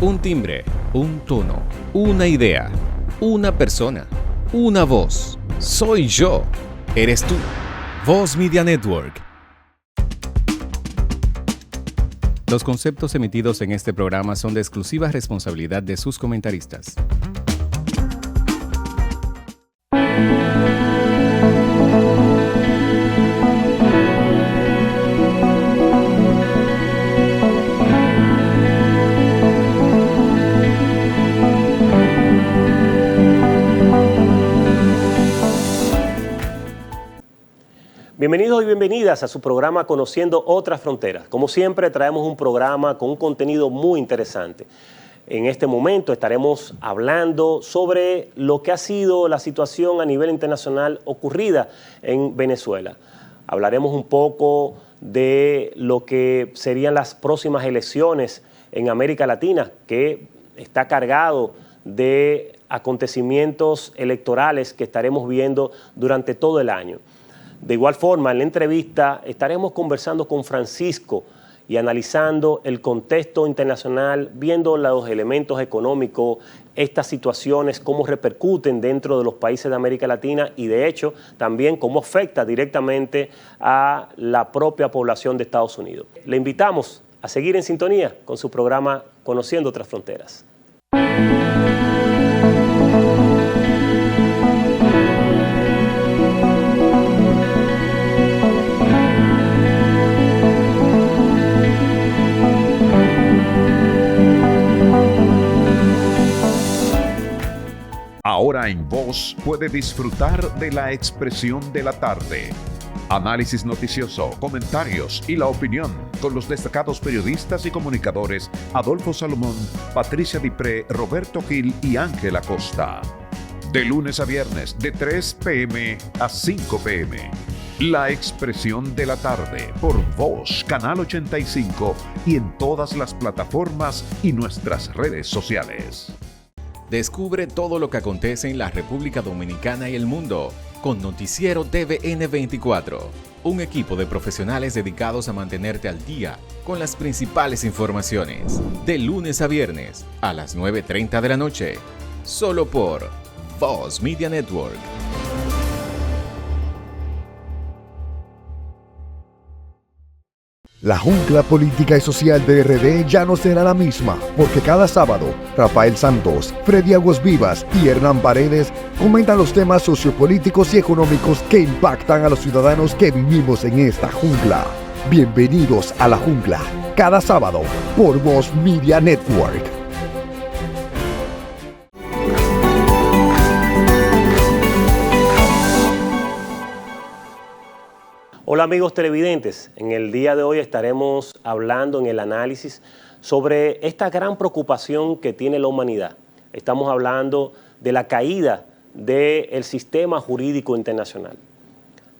Un timbre, un tono, una idea, una persona, una voz. Soy yo. Eres tú. Voz Media Network. Los conceptos emitidos en este programa son de exclusiva responsabilidad de sus comentaristas. Bienvenidos y bienvenidas a su programa Conociendo Otras Fronteras. Como siempre, traemos un programa con un contenido muy interesante. En este momento estaremos hablando sobre lo que ha sido la situación a nivel internacional ocurrida en Venezuela. Hablaremos un poco de lo que serían las próximas elecciones en América Latina, que está cargado de acontecimientos electorales que estaremos viendo durante todo el año. De igual forma, en la entrevista estaremos conversando con Francisco y analizando el contexto internacional, viendo los elementos económicos, estas situaciones, cómo repercuten dentro de los países de América Latina y, de hecho, también cómo afecta directamente a la propia población de Estados Unidos. Le invitamos a seguir en sintonía con su programa Conociendo Otras Fronteras. Ahora en Voz puede disfrutar de La Expresión de la Tarde. Análisis noticioso, comentarios y la opinión con los destacados periodistas y comunicadores Adolfo Salomón, Patricia Dipré, Roberto Gil y Ángel Acosta. De lunes a viernes, de 3 p.m. a 5 p.m. La Expresión de la Tarde por Voz, Canal 85 y en todas las plataformas y nuestras redes sociales. Descubre todo lo que acontece en la República Dominicana y el mundo con Noticiero TVN 24, un equipo de profesionales dedicados a mantenerte al día con las principales informaciones, de lunes a viernes a las 9:30 de la noche, solo por Voz Media Network. La jungla política y social de RD ya no será la misma, porque cada sábado, Rafael Santos, Freddy Aguas Vivas y Hernán Paredes comentan los temas sociopolíticos y económicos que impactan a los ciudadanos que vivimos en esta jungla. Bienvenidos a la jungla, cada sábado, por Voz Media Network. Hola amigos televidentes, en el día de hoy estaremos hablando en el análisis sobre esta gran preocupación que tiene la humanidad. Estamos hablando de la caída del sistema jurídico internacional.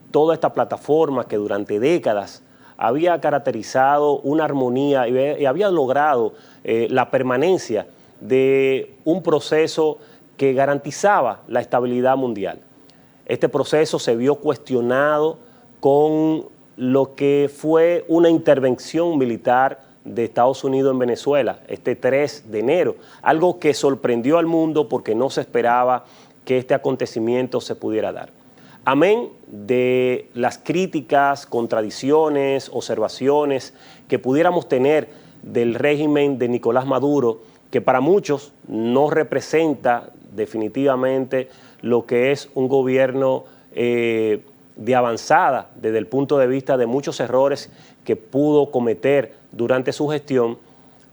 Toda esta plataforma que durante décadas había caracterizado una armonía y había logrado la permanencia de un proceso que garantizaba la estabilidad mundial. Este proceso se vio cuestionado con lo que fue una intervención militar de Estados Unidos en Venezuela, este 3 de enero, algo que sorprendió al mundo porque no se esperaba que este acontecimiento se pudiera dar. Amén de las críticas, contradicciones, observaciones que pudiéramos tener del régimen de Nicolás Maduro, que para muchos no representa definitivamente lo que es un gobierno de avanzada desde el punto de vista de muchos errores que pudo cometer durante su gestión,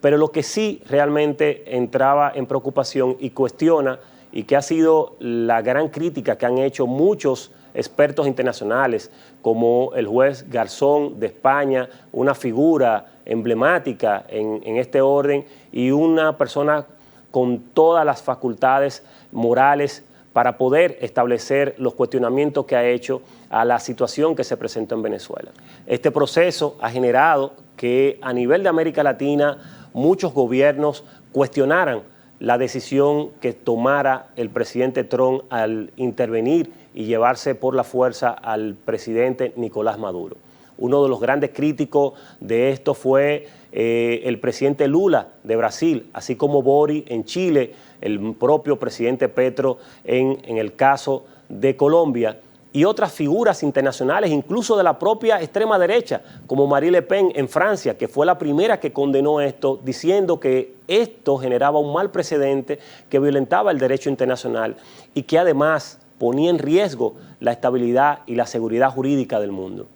pero lo que sí realmente entraba en preocupación y cuestiona, y que ha sido la gran crítica que han hecho muchos expertos internacionales, como el juez Garzón de España, una figura emblemática en este orden y una persona con todas las facultades morales para poder establecer los cuestionamientos que ha hecho a la situación que se presentó en Venezuela. Este proceso ha generado que a nivel de América Latina muchos gobiernos cuestionaran la decisión que tomara el presidente Trump al intervenir y llevarse por la fuerza al presidente Nicolás Maduro. Uno de los grandes críticos de esto fue el presidente Lula de Brasil, así como Boric en Chile, el propio presidente Petro en el caso de Colombia, y otras figuras internacionales, incluso de la propia extrema derecha, como Marine Le Pen en Francia, que fue la primera que condenó esto, diciendo que esto generaba un mal precedente, que violentaba el derecho internacional y que además ponía en riesgo la estabilidad y la seguridad jurídica del mundo.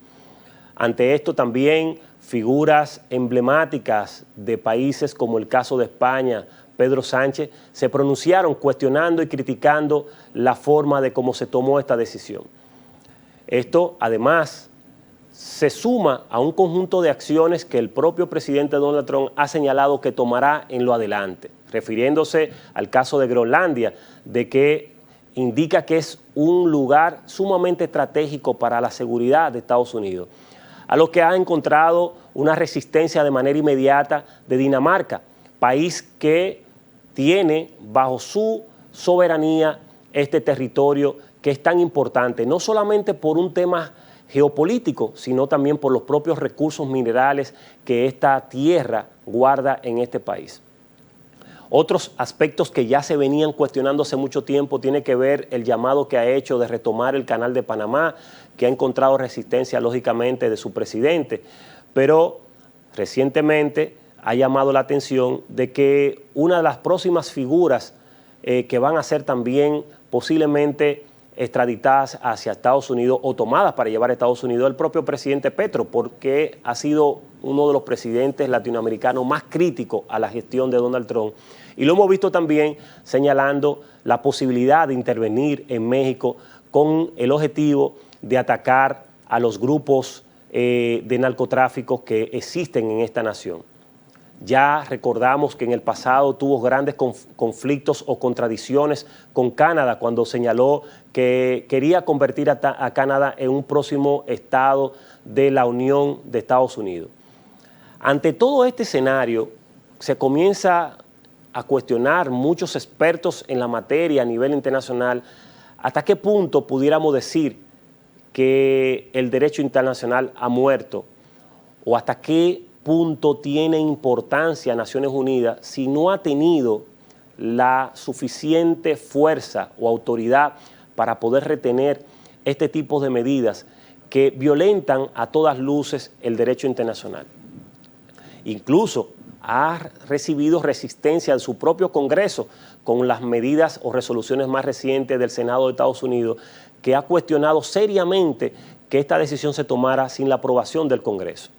Ante esto también figuras emblemáticas de países como el caso de España, Pedro Sánchez, se pronunciaron cuestionando y criticando la forma de cómo se tomó esta decisión. Esto, además, se suma a un conjunto de acciones que el propio presidente Donald Trump ha señalado que tomará en lo adelante, refiriéndose al caso de Groenlandia, de que indica que es un lugar sumamente estratégico para la seguridad de Estados Unidos, a lo que ha encontrado una resistencia de manera inmediata de Dinamarca, país que tiene bajo su soberanía este territorio que es tan importante, no solamente por un tema geopolítico, sino también por los propios recursos minerales que esta tierra guarda en este país. Otros aspectos que ya se venían cuestionando hace mucho tiempo tiene que ver el llamado que ha hecho de retomar el Canal de Panamá, que ha encontrado resistencia lógicamente de su presidente, pero recientemente ha llamado la atención de que una de las próximas figuras que van a ser también posiblemente extraditadas hacia Estados Unidos o tomadas para llevar a Estados Unidos el propio presidente Petro, porque ha sido uno de los presidentes latinoamericanos más críticos a la gestión de Donald Trump. Y lo hemos visto también señalando la posibilidad de intervenir en México con el objetivo de atacar a los grupos de narcotráfico que existen en esta nación. Ya recordamos que en el pasado tuvo grandes conflictos o contradicciones con Canadá cuando señaló que quería convertir a Canadá en un próximo estado de la Unión de Estados Unidos. Ante todo este escenario, se comienza a cuestionar muchos expertos en la materia a nivel internacional hasta qué punto pudiéramos decir que el derecho internacional ha muerto o hasta qué punto tiene importancia Naciones Unidas si no ha tenido la suficiente fuerza o autoridad para poder retener este tipo de medidas que violentan a todas luces el derecho internacional. Incluso ha recibido resistencia en su propio Congreso con las medidas o resoluciones más recientes del Senado de Estados Unidos, que ha cuestionado seriamente que esta decisión se tomara sin la aprobación del Congreso.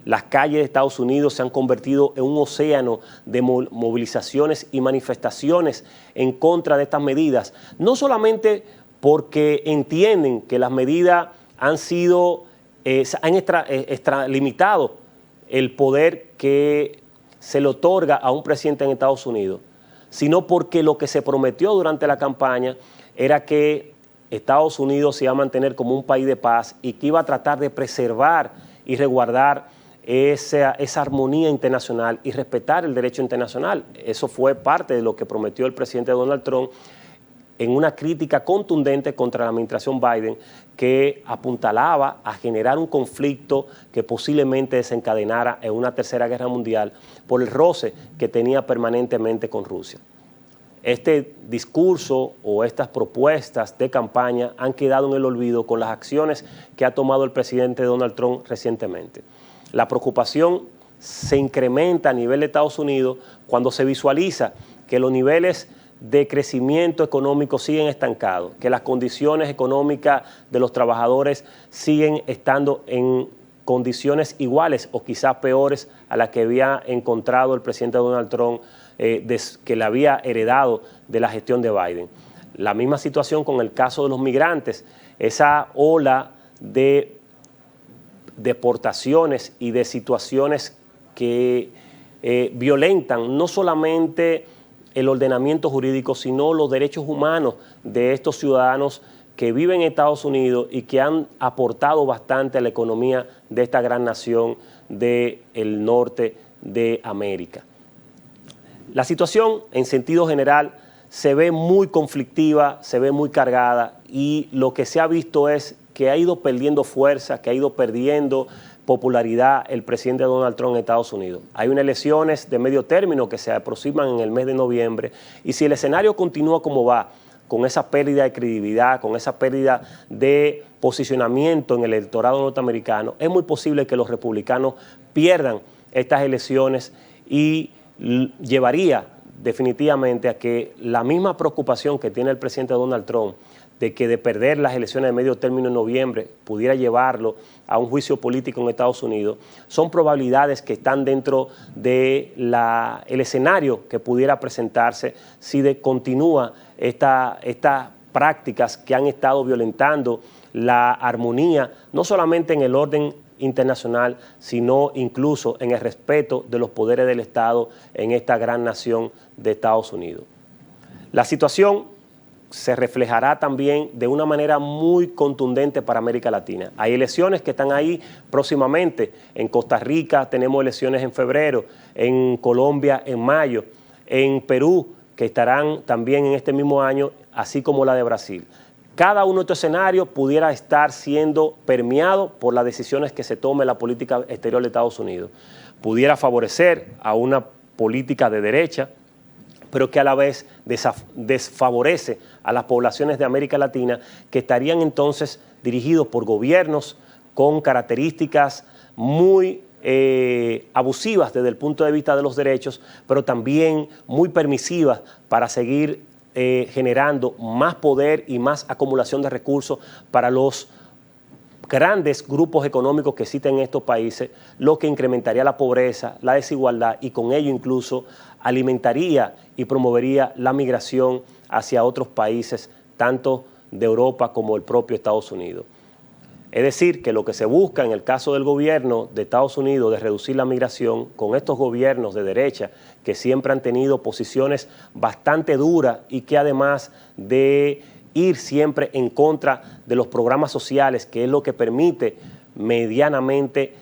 Las calles de Estados Unidos se han convertido en un océano de movilizaciones y manifestaciones en contra de estas medidas, no solamente porque entienden que las medidas han sido, han extralimitado el poder que se le otorga a un presidente en Estados Unidos, sino porque lo que se prometió durante la campaña era que Estados Unidos se iba a mantener como un país de paz y que iba a tratar de preservar y resguardar esa armonía internacional y respetar el derecho internacional. Eso fue parte de lo que prometió el presidente Donald Trump en una crítica contundente contra la administración Biden, que apuntalaba a generar un conflicto que posiblemente desencadenara en una tercera guerra mundial por el roce que tenía permanentemente con Rusia. Este discurso o estas propuestas de campaña han quedado en el olvido con las acciones que ha tomado el presidente Donald Trump recientemente. La preocupación se incrementa a nivel de Estados Unidos cuando se visualiza que los niveles de crecimiento económico siguen estancados, que las condiciones económicas de los trabajadores siguen estando en condiciones iguales o quizás peores a las que había encontrado el presidente Donald Trump, que le había heredado de la gestión de Biden. La misma situación con el caso de los migrantes, esa ola de deportaciones y de situaciones que violentan no solamente el ordenamiento jurídico, sino los derechos humanos de estos ciudadanos que viven en Estados Unidos y que han aportado bastante a la economía de esta gran nación del norte de América. La situación, en sentido general, se ve muy conflictiva, se ve muy cargada y lo que se ha visto es que ha ido perdiendo fuerza, que ha ido perdiendo popularidad el presidente Donald Trump en Estados Unidos. Hay unas elecciones de medio término que se aproximan en el mes de noviembre y si el escenario continúa como va, con esa pérdida de credibilidad, con esa pérdida de posicionamiento en el electorado norteamericano, es muy posible que los republicanos pierdan estas elecciones y llevaría definitivamente a que la misma preocupación que tiene el presidente Donald Trump de perder las elecciones de medio término en noviembre pudiera llevarlo a un juicio político en Estados Unidos, son probabilidades que están dentro del escenario que pudiera presentarse si continúa estas prácticas que han estado violentando la armonía, no solamente en el orden internacional, sino incluso en el respeto de los poderes del Estado en esta gran nación de Estados Unidos. La situación se reflejará también de una manera muy contundente para América Latina. Hay elecciones que están ahí próximamente. En Costa Rica tenemos elecciones en febrero, en Colombia en mayo, en Perú, que estarán también en este mismo año, así como la de Brasil. Cada uno de estos escenarios pudiera estar siendo permeado por las decisiones que se tome en la política exterior de Estados Unidos. Pudiera favorecer a una política de derecha, pero que a la vez desfavorece a las poblaciones de América Latina que estarían entonces dirigidos por gobiernos con características muy abusivas desde el punto de vista de los derechos, pero también muy permisivas para seguir generando más poder y más acumulación de recursos para los grandes grupos económicos que existen en estos países, lo que incrementaría la pobreza, la desigualdad y con ello incluso alimentaría y promovería la migración hacia otros países, tanto de Europa como el propio Estados Unidos. Es decir, que lo que se busca en el caso del gobierno de Estados Unidos de reducir la migración con estos gobiernos de derecha que siempre han tenido posiciones bastante duras y que además de ir siempre en contra de los programas sociales, que es lo que permite medianamente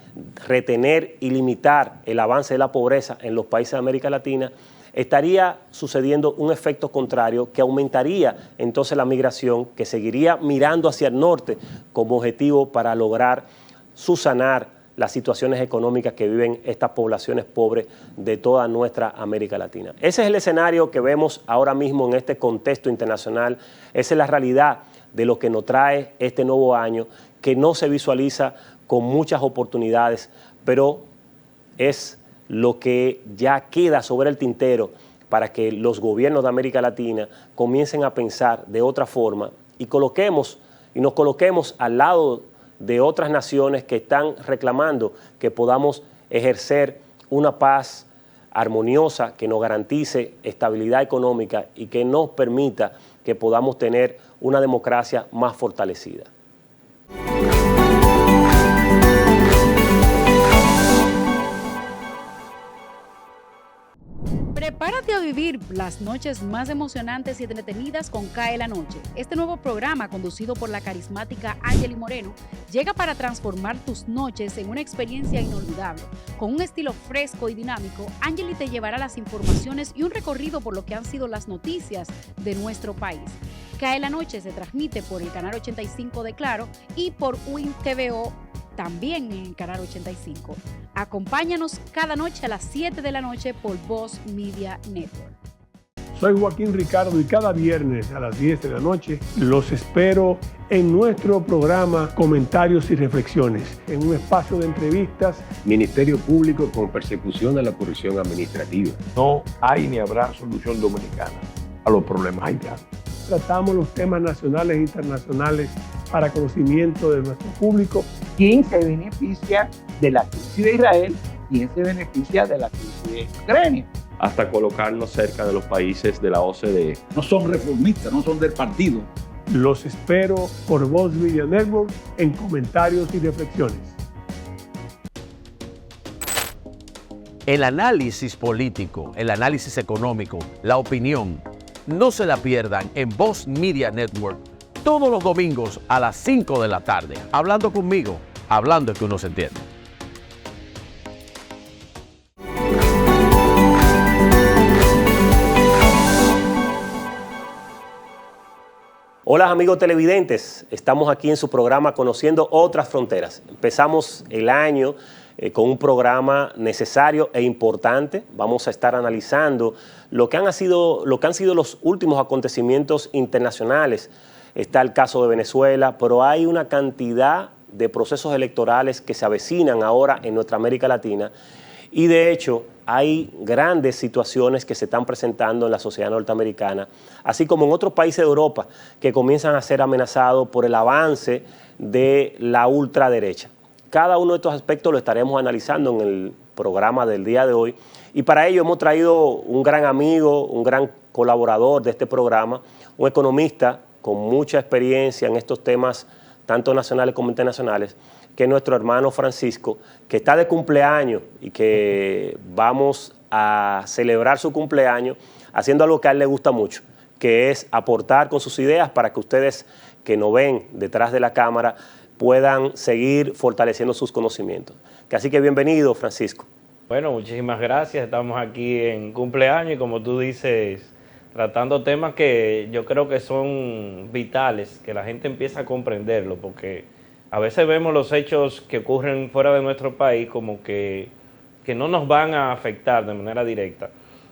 retener y limitar el avance de la pobreza en los países de América Latina, estaría sucediendo un efecto contrario que aumentaría entonces la migración, que seguiría mirando hacia el norte como objetivo para lograr subsanar las situaciones económicas que viven estas poblaciones pobres de toda nuestra América Latina. Ese es el escenario que vemos ahora mismo en este contexto internacional. Esa es la realidad de lo que nos trae este nuevo año, que no se visualiza con muchas oportunidades, pero es lo que ya queda sobre el tintero para que los gobiernos de América Latina comiencen a pensar de otra forma y nos coloquemos al lado de otras naciones que están reclamando que podamos ejercer una paz armoniosa que nos garantice estabilidad económica y que nos permita que podamos tener una democracia más fortalecida. Prepárate a vivir las noches más emocionantes y entretenidas con Cae la Noche. Este nuevo programa, conducido por la carismática Angeli Moreno, llega para transformar tus noches en una experiencia inolvidable. Con un estilo fresco y dinámico, Angeli te llevará las informaciones y un recorrido por lo que han sido las noticias de nuestro país. Cae la Noche se transmite por el canal 85 de Claro y por Win TVO, también en el canal 85. Acompáñanos cada noche a las 7 de la noche por Voz Media Network. Soy Joaquín Ricardo y cada viernes a las 10 de la noche los espero en nuestro programa Comentarios y Reflexiones, en un espacio de entrevistas. Ministerio Público con persecución a la corrupción administrativa. No hay ni habrá solución dominicana a los problemas haitianos. Tratamos los temas nacionales e internacionales para conocimiento de nuestro público. ¿Quién se beneficia de la crisis de Israel? ¿Quién se beneficia de la crisis de Ucrania? Hasta colocarnos cerca de los países de la OCDE. No son reformistas, no son del partido. Los espero por Voz Media Network en Comentarios y Reflexiones. El análisis político, el análisis económico, la opinión, no se la pierdan en Voz Media Network todos los domingos a las 5 de la tarde. Hablando conmigo, hablando que uno se entiende. Hola amigos televidentes, estamos aquí en su programa Conociendo Otras Fronteras. Empezamos el año con un programa necesario e importante. Vamos a estar analizando lo que han sido los últimos acontecimientos internacionales. Está el caso de Venezuela, pero hay una cantidad de procesos electorales que se avecinan ahora en nuestra América Latina y de hecho hay grandes situaciones que se están presentando en la sociedad norteamericana, así como en otros países de Europa que comienzan a ser amenazados por el avance de la ultraderecha. Cada uno de estos aspectos lo estaremos analizando en el programa del día de hoy y para ello hemos traído un gran amigo, un gran colaborador de este programa, un economista con mucha experiencia en estos temas tanto nacionales como internacionales, que es nuestro hermano Francisco, que está de cumpleaños y que vamos a celebrar su cumpleaños haciendo algo que a él le gusta mucho, que es aportar con sus ideas para que ustedes que nos ven detrás de la cámara puedan seguir fortaleciendo sus conocimientos. Así que bienvenido, Francisco. Bueno, muchísimas gracias. Estamos aquí en cumpleaños y como tú dices, tratando temas que yo creo que son vitales, que la gente empieza a comprenderlo, porque a veces vemos los hechos que ocurren fuera de nuestro país como que no nos van a afectar de manera directa.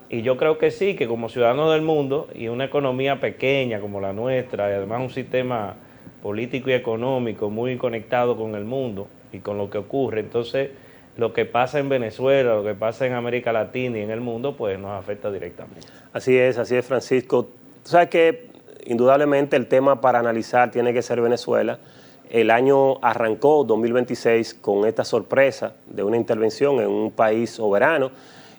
Y yo creo que sí, que como ciudadanos del mundo y una economía pequeña como la nuestra, y además un sistema político y económico muy conectado con el mundo y con lo que ocurre, entonces lo que pasa en Venezuela, lo que pasa en América Latina y en el mundo, pues nos afecta directamente. Así es, Francisco. Tú sabes que indudablemente el tema para analizar tiene que ser Venezuela. El año arrancó, 2026, con esta sorpresa de una intervención en un país soberano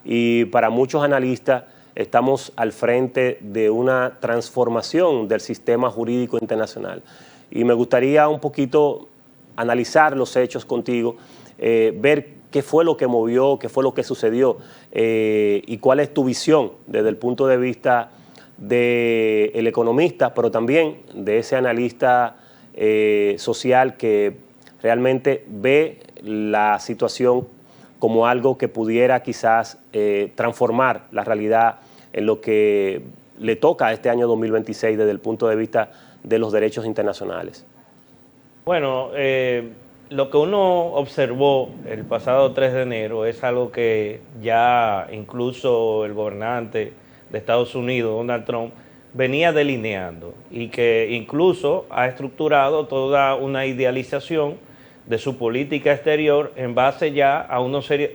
y para muchos analistas estamos al frente de una transformación del sistema jurídico internacional. Y me gustaría un poquito analizar los hechos contigo, ver qué fue lo que movió, qué fue lo que sucedió y cuál es tu visión desde el punto de vista del economista, pero también de ese analista social que realmente ve la situación como algo que pudiera quizás transformar la realidad en lo que le toca a este año 2026 desde el punto de vista de los derechos internacionales. Bueno, lo que uno observó el pasado 3 de enero es algo que ya incluso el gobernante de Estados Unidos, Donald Trump, venía delineando y que incluso ha estructurado toda una idealización de su política exterior en base ya a una serie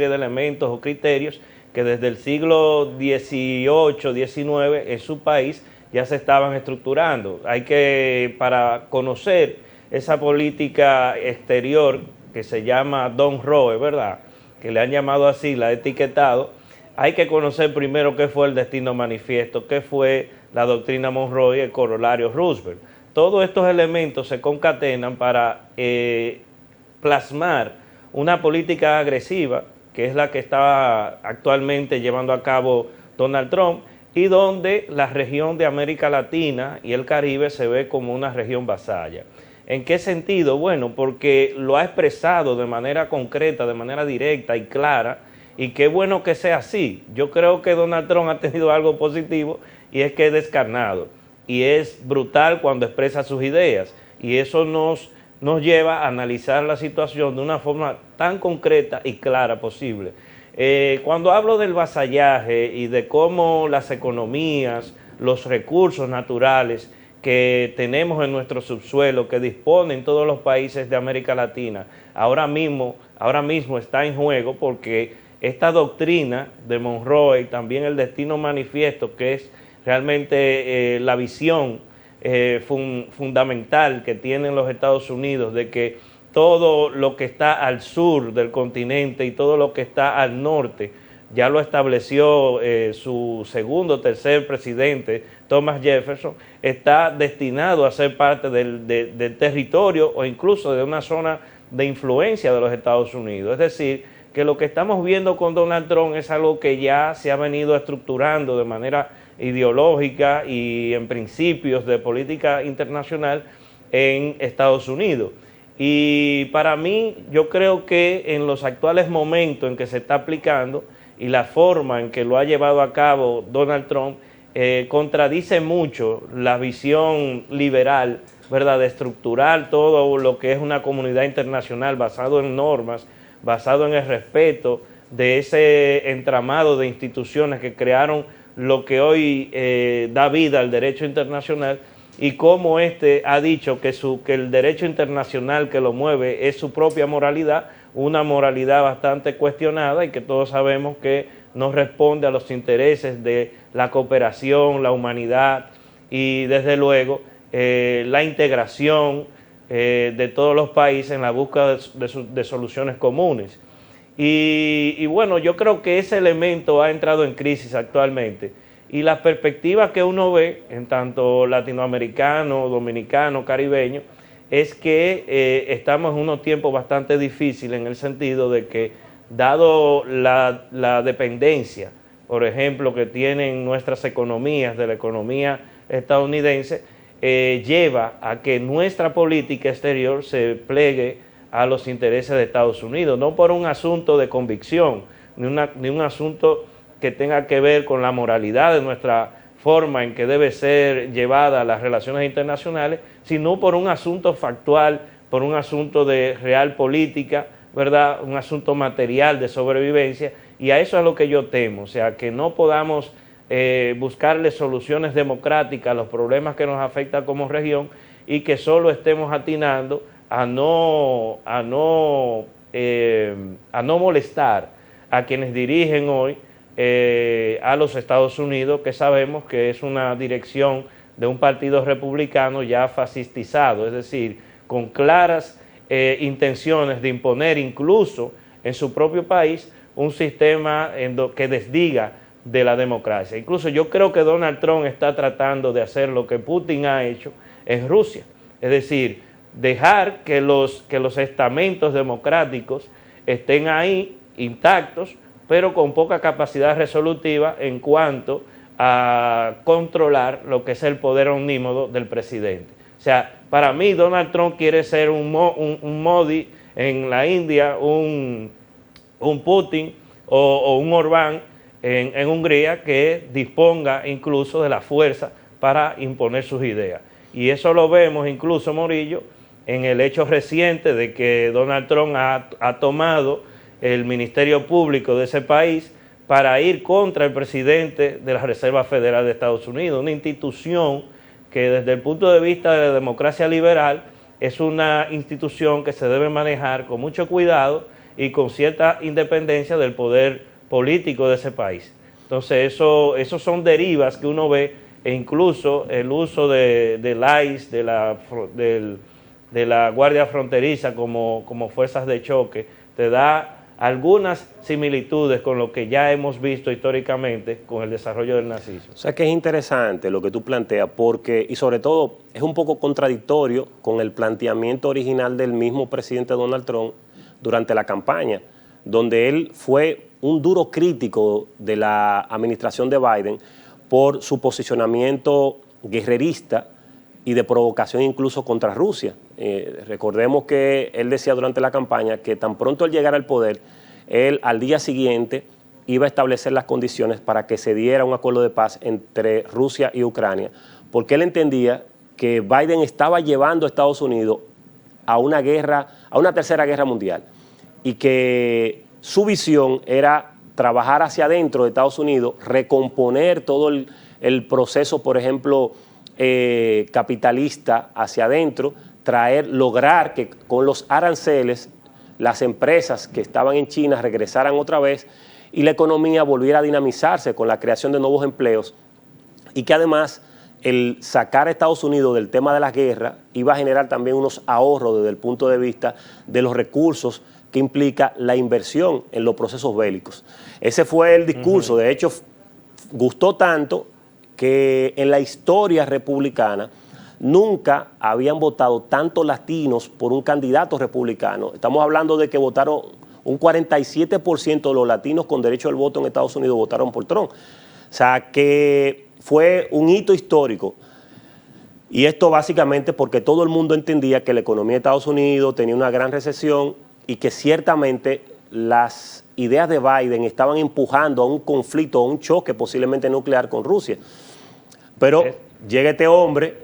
de elementos o criterios que desde el siglo XVIII, XIX en su país ya se estaban estructurando. Para conocer esa política exterior que se llama Don Roe, ¿verdad?, que le han llamado así, la ha etiquetado, hay que conocer primero qué fue el destino manifiesto, qué fue la doctrina Monroe y el corolario Roosevelt. Todos estos elementos se concatenan para plasmar una política agresiva, que es la que está actualmente llevando a cabo Donald Trump, y donde la región de América Latina y el Caribe se ve como una región vasalla. ¿En qué sentido? Bueno, porque lo ha expresado de manera concreta, de manera directa y clara, y qué bueno que sea así. Yo creo que Donald Trump ha tenido algo positivo y es que es descarnado y es brutal cuando expresa sus ideas, y eso nos lleva a analizar la situación de una forma tan concreta y clara posible. Cuando hablo del vasallaje y de cómo las economías, los recursos naturales que tenemos en nuestro subsuelo, que disponen todos los países de América Latina, ahora mismo está en juego porque esta doctrina de Monroe y también el destino manifiesto, que es realmente la visión fundamental que tienen los Estados Unidos de que todo lo que está al sur del continente y todo lo que está al norte, ya lo estableció su segundo o tercer presidente, Thomas Jefferson, está destinado a ser parte del territorio o incluso de una zona de influencia de los Estados Unidos. Es decir, que lo que estamos viendo con Donald Trump es algo que ya se ha venido estructurando de manera ideológica y en principios de política internacional en Estados Unidos. Y para mí, yo creo que en los actuales momentos en que se está aplicando y la forma en que lo ha llevado a cabo Donald Trump contradice mucho la visión liberal, ¿verdad?, de estructurar todo lo que es una comunidad internacional basado en normas, basado en el respeto de ese entramado de instituciones que crearon lo que hoy da vida al derecho internacional, y cómo ha dicho que el derecho internacional que lo mueve es su propia moralidad, una moralidad bastante cuestionada y que todos sabemos que no responde a los intereses de la cooperación, la humanidad y desde luego la integración de todos los países en la búsqueda de soluciones comunes. Y bueno, yo creo que ese elemento ha entrado en crisis actualmente, y las perspectivas que uno ve en tanto latinoamericano, dominicano, caribeño, es que estamos en unos tiempos bastante difíciles en el sentido de que, dado la dependencia, por ejemplo, que tienen nuestras economías de la economía estadounidense, lleva a que nuestra política exterior se plegue a los intereses de Estados Unidos, no por un asunto de convicción, ni un asunto que tenga que ver con la moralidad de nuestra forma en que debe ser llevada las relaciones internacionales, sino por un asunto factual, por un asunto de real política, ¿verdad?, un asunto material de sobrevivencia, y a eso es lo que yo temo, o sea, que no podamos buscarle soluciones democráticas a los problemas que nos afectan como región y que solo estemos atinando a no molestar a quienes dirigen hoy a los Estados Unidos, que sabemos que es una dirección de un partido republicano ya fascistizado, es decir, con claras intenciones de imponer incluso en su propio país un sistema que desdiga de la democracia. Incluso yo creo que Donald Trump está tratando de hacer lo que Putin ha hecho en Rusia, es decir, dejar que los estamentos democráticos estén ahí intactos, pero con poca capacidad resolutiva en cuanto a controlar lo que es el poder omnímodo del presidente. O sea, para mí Donald Trump quiere ser un Modi en la India, un Putin o un Orbán en Hungría, que disponga incluso de la fuerza para imponer sus ideas. Y eso lo vemos incluso, Morillo, en el hecho reciente de que Donald Trump ha tomado el Ministerio Público de ese país para ir contra el presidente de la Reserva Federal de Estados Unidos, una institución que desde el punto de vista de la democracia liberal es una institución que se debe manejar con mucho cuidado y con cierta independencia del poder político de ese país. Entonces eso son derivas que uno ve, e incluso el uso del ICE, de la Guardia Fronteriza como fuerzas de choque, te da algunas similitudes con lo que ya hemos visto históricamente con el desarrollo del nazismo. O sea que es interesante lo que tú planteas, porque, y sobre todo, es un poco contradictorio con el planteamiento original del mismo presidente Donald Trump durante la campaña, donde él fue un duro crítico de la administración de Biden por su posicionamiento guerrerista y de provocación incluso contra Rusia. Recordemos que él decía durante la campaña que tan pronto él llegara al poder, él al día siguiente iba a establecer las condiciones para que se diera un acuerdo de paz entre Rusia y Ucrania, porque él entendía que Biden estaba llevando a Estados Unidos a una guerra, a una tercera guerra mundial, y que su visión era trabajar hacia adentro de Estados Unidos, recomponer todo el proceso, por ejemplo, capitalista hacia adentro, lograr que con los aranceles las empresas que estaban en China regresaran otra vez y la economía volviera a dinamizarse con la creación de nuevos empleos, y que además el sacar a Estados Unidos del tema de la guerra iba a generar también unos ahorros desde el punto de vista de los recursos que implica la inversión en los procesos bélicos. Ese fue el discurso. De hecho, gustó tanto que en la historia republicana nunca habían votado tantos latinos por un candidato republicano. Estamos hablando de que votaron un 47% de los latinos con derecho al voto en Estados Unidos votaron por Trump. O sea, que fue un hito histórico. Y esto básicamente porque todo el mundo entendía que la economía de Estados Unidos tenía una gran recesión y que ciertamente las ideas de Biden estaban empujando a un conflicto, a un choque posiblemente nuclear con Rusia. Pero llega este hombre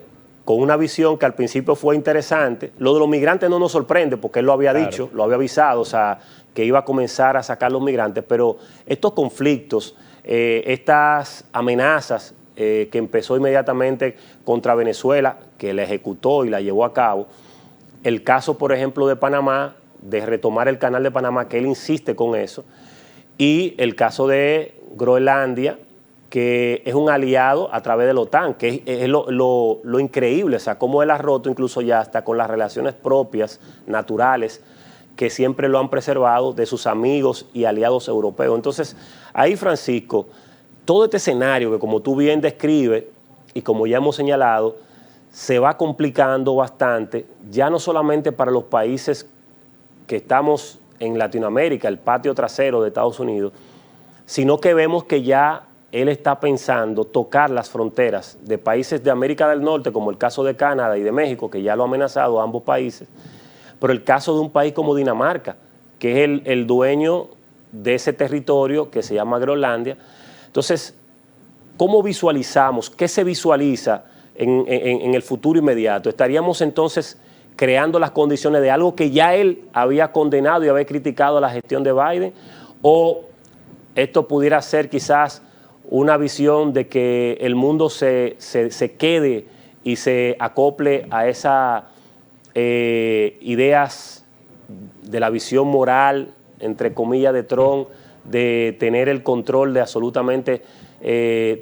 con una visión que al principio fue interesante. Lo de los migrantes no nos sorprende porque él lo había dicho, lo había avisado, o sea, que iba a comenzar a sacar los migrantes, pero estos conflictos, estas amenazas que empezó inmediatamente contra Venezuela, que la ejecutó y la llevó a cabo, el caso, por ejemplo, de Panamá, de retomar el canal de Panamá, que él insiste con eso, y el caso de Groenlandia, que es un aliado a través de la OTAN, que es lo increíble, o sea, cómo él ha roto incluso ya hasta con las relaciones propias, naturales, que siempre lo han preservado de sus amigos y aliados europeos. Entonces, ahí, Francisco, todo este escenario que como tú bien describes y como ya hemos señalado, se va complicando bastante, ya no solamente para los países que estamos en Latinoamérica, el patio trasero de Estados Unidos, sino que vemos que ya él está pensando tocar las fronteras de países de América del Norte, como el caso de Canadá y de México, que ya lo ha amenazado a ambos países, pero el caso de un país como Dinamarca, que es el dueño de ese territorio que se llama Groenlandia. Entonces, ¿cómo visualizamos? ¿Qué se visualiza en el futuro inmediato? ¿Estaríamos entonces creando las condiciones de algo que ya él había condenado y había criticado a la gestión de Biden? ¿O esto pudiera ser quizás una visión de que el mundo se quede y se acople a esas ideas de la visión moral, entre comillas, de Trump, de tener el control de absolutamente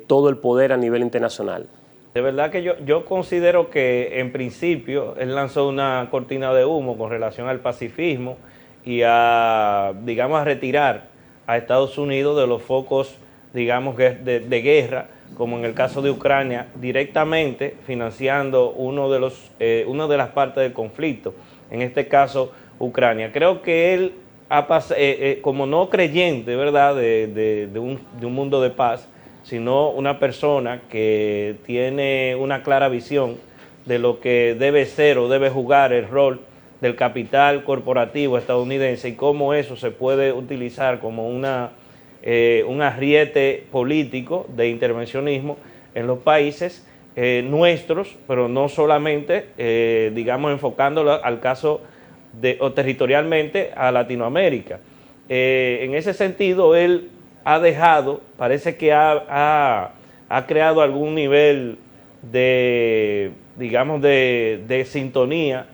todo el poder a nivel internacional? De verdad que yo considero que en principio él lanzó una cortina de humo con relación al pacifismo y a, digamos, a retirar a Estados Unidos de los focos, digamos, de guerra, como en el caso de Ucrania, directamente financiando una de las partes del conflicto, en este caso Ucrania. Creo que él, como no creyente, ¿verdad?, de un mundo de paz, sino una persona que tiene una clara visión de lo que debe ser o debe jugar el rol del capital corporativo estadounidense y cómo eso se puede utilizar como un arriete político de intervencionismo en los países nuestros, pero no solamente, digamos, enfocándolo al caso o territorialmente a Latinoamérica. En ese sentido, él ha dejado, parece que ha creado algún nivel de, digamos, de sintonía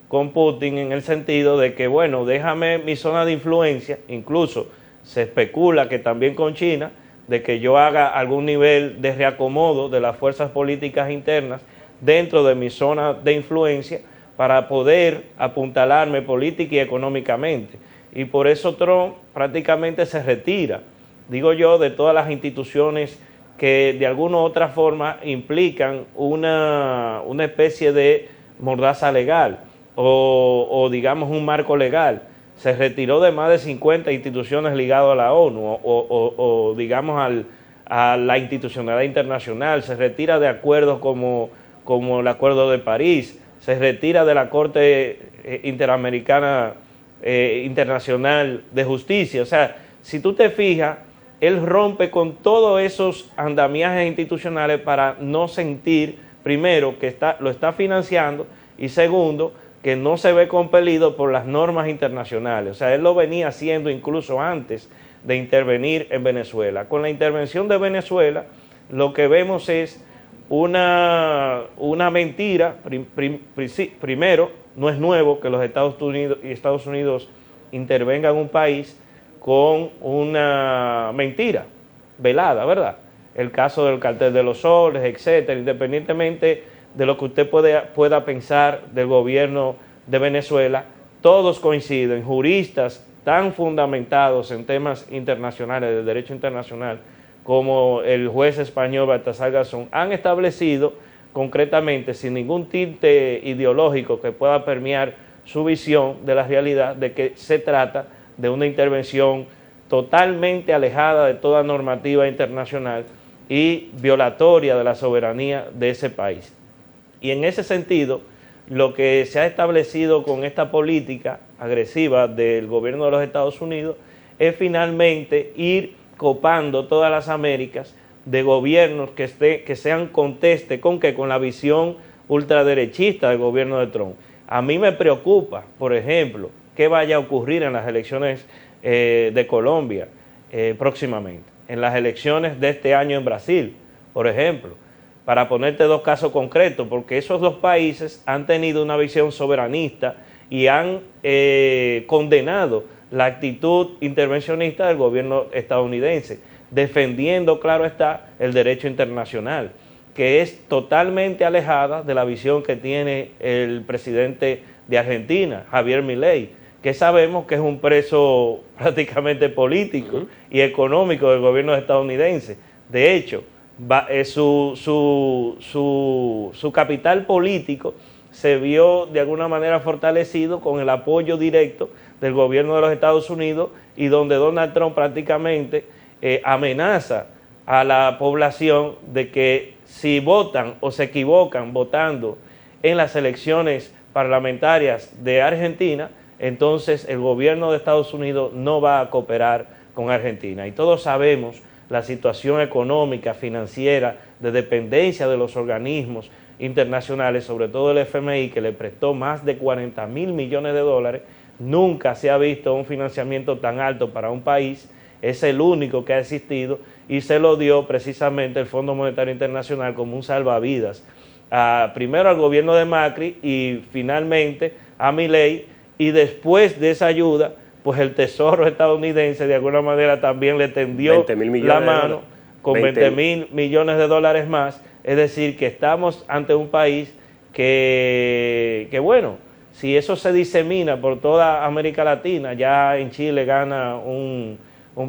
con Putin, en el sentido de que, bueno, déjame mi zona de influencia, incluso se especula que también con China, de que yo haga algún nivel de reacomodo de las fuerzas políticas internas dentro de mi zona de influencia para poder apuntalarme política y económicamente. Y por eso Trump prácticamente se retira, digo yo, de todas las instituciones que de alguna u otra forma implican una especie de mordaza legal o digamos un marco legal. Se retiró de más de 50 instituciones ligadas a la ONU o digamos a la institucionalidad internacional, se retira de acuerdos como el Acuerdo de París, se retira de la Corte Interamericana Internacional de Justicia. O sea, si tú te fijas, él rompe con todos esos andamiajes institucionales para no sentir, primero, que lo está financiando y segundo, que no se ve compelido por las normas internacionales. O sea, él lo venía haciendo incluso antes de intervenir en Venezuela. Con la intervención de Venezuela, lo que vemos es una mentira. Primero, no es nuevo que los Estados Unidos intervengan en un país con una mentira velada, ¿verdad? El caso del cartel de los soles, etcétera, independientemente de lo que usted pueda pensar del gobierno de Venezuela, todos coinciden, juristas tan fundamentados en temas internacionales, del derecho internacional, como el juez español Baltasar Garzón, han establecido concretamente, sin ningún tinte ideológico que pueda permear su visión de la realidad, de que se trata de una intervención totalmente alejada de toda normativa internacional y violatoria de la soberanía de ese país. Y en ese sentido, lo que se ha establecido con esta política agresiva del gobierno de los Estados Unidos es finalmente ir copando todas las Américas de gobiernos que sean conteste con la visión ultraderechista del gobierno de Trump. A mí me preocupa, por ejemplo, qué vaya a ocurrir en las elecciones de Colombia próximamente, en las elecciones de este año en Brasil, por ejemplo, para ponerte dos casos concretos, porque esos dos países han tenido una visión soberanista y han condenado la actitud intervencionista del gobierno estadounidense, defendiendo, claro está, el derecho internacional, que es totalmente alejada de la visión que tiene el presidente de Argentina, Javier Milei, que sabemos que es un preso prácticamente político y económico del gobierno estadounidense. De hecho, su capital político se vio de alguna manera fortalecido con el apoyo directo del gobierno de los Estados Unidos, y donde Donald Trump prácticamente amenaza a la población de que si votan o se equivocan votando en las elecciones parlamentarias de Argentina, entonces el gobierno de Estados Unidos no va a cooperar con Argentina. Y todos sabemos la situación económica, financiera, de dependencia de los organismos internacionales, sobre todo el FMI, que le prestó más de 40.000 millones de dólares. Nunca se ha visto un financiamiento tan alto para un país, es el único que ha existido, y se lo dio precisamente el Fondo Monetario Internacional como un salvavidas, primero al gobierno de Macri y finalmente a Milei, y después de esa ayuda, pues el Tesoro estadounidense de alguna manera también le tendió la mano con 20.000 millones de dólares más. Es decir, que estamos ante un país que bueno, si eso se disemina por toda América Latina, ya en Chile gana un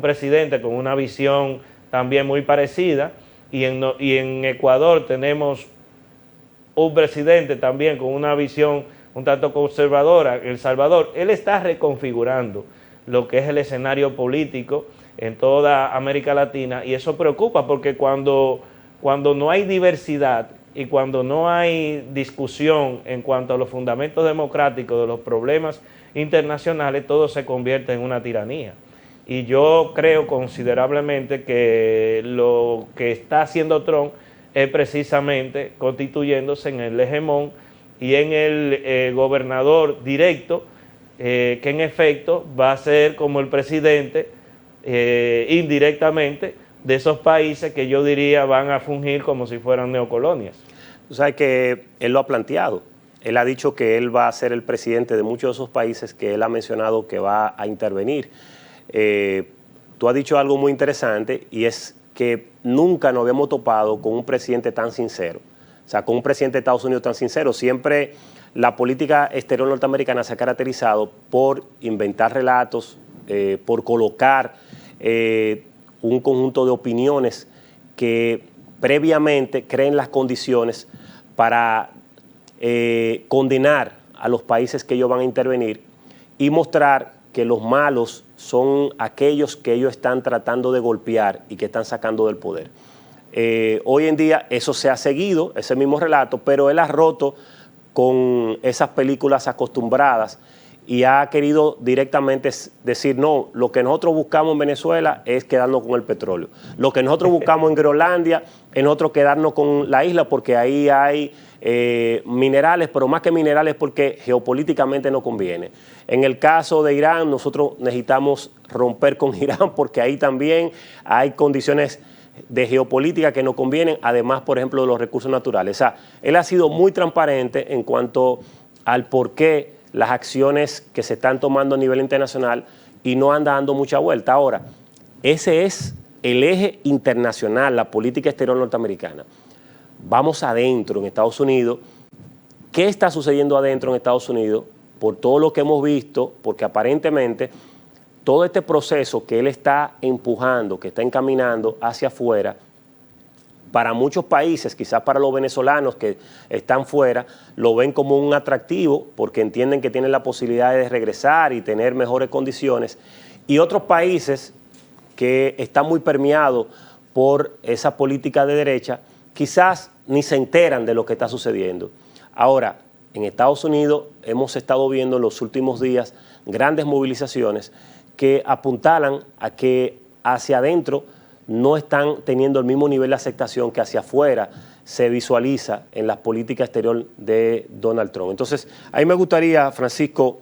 presidente con una visión también muy parecida, y en Ecuador tenemos un presidente también con una visión un tanto conservadora, El Salvador. Él está reconfigurando lo que es el escenario político en toda América Latina, y eso preocupa porque cuando no hay diversidad y cuando no hay discusión en cuanto a los fundamentos democráticos de los problemas internacionales, todo se convierte en una tiranía. Y yo creo considerablemente que lo que está haciendo Trump es precisamente constituyéndose en el hegemón y en el gobernador directo, que en efecto va a ser como el presidente indirectamente de esos países que yo diría van a fungir como si fueran neocolonias. Tú sabes que él lo ha planteado. Él ha dicho que él va a ser el presidente de muchos de esos países que él ha mencionado que va a intervenir. Tú has dicho algo muy interesante, y es que nunca nos habíamos topado con un presidente tan sincero. O sea, con un presidente de Estados Unidos tan sincero. Siempre la política exterior norteamericana se ha caracterizado por inventar relatos, por colocar un conjunto de opiniones que previamente creen las condiciones para condenar a los países que ellos van a intervenir y mostrar que los malos son aquellos que ellos están tratando de golpear y que están sacando del poder. Hoy en día eso se ha seguido, ese mismo relato, pero él ha roto con esas películas acostumbradas y ha querido directamente decir, no, lo que nosotros buscamos en Venezuela es quedarnos con el petróleo. Lo que nosotros buscamos en Groenlandia es nosotros quedarnos con la isla porque ahí hay minerales, pero más que minerales porque geopolíticamente no conviene. En el caso de Irán, nosotros necesitamos romper con Irán porque ahí también hay condiciones de geopolítica que nos convienen, además, por ejemplo, de los recursos naturales. O sea, él ha sido muy transparente en cuanto al por qué las acciones que se están tomando a nivel internacional y no anda dando mucha vuelta. Ahora, ese es el eje internacional, la política exterior norteamericana. Vamos adentro en Estados Unidos. ¿Qué está sucediendo adentro en Estados Unidos? Por todo lo que hemos visto, porque aparentemente todo este proceso que él está empujando, que está encaminando hacia afuera, para muchos países, quizás para los venezolanos que están fuera, lo ven como un atractivo porque entienden que tienen la posibilidad de regresar y tener mejores condiciones. Y otros países que están muy permeados por esa política de derecha, quizás ni se enteran de lo que está sucediendo. Ahora, en Estados Unidos hemos estado viendo en los últimos días grandes movilizaciones que apuntalan a que hacia adentro no están teniendo el mismo nivel de aceptación que hacia afuera se visualiza en la política exterior de Donald Trump. Entonces, a mí me gustaría, Francisco,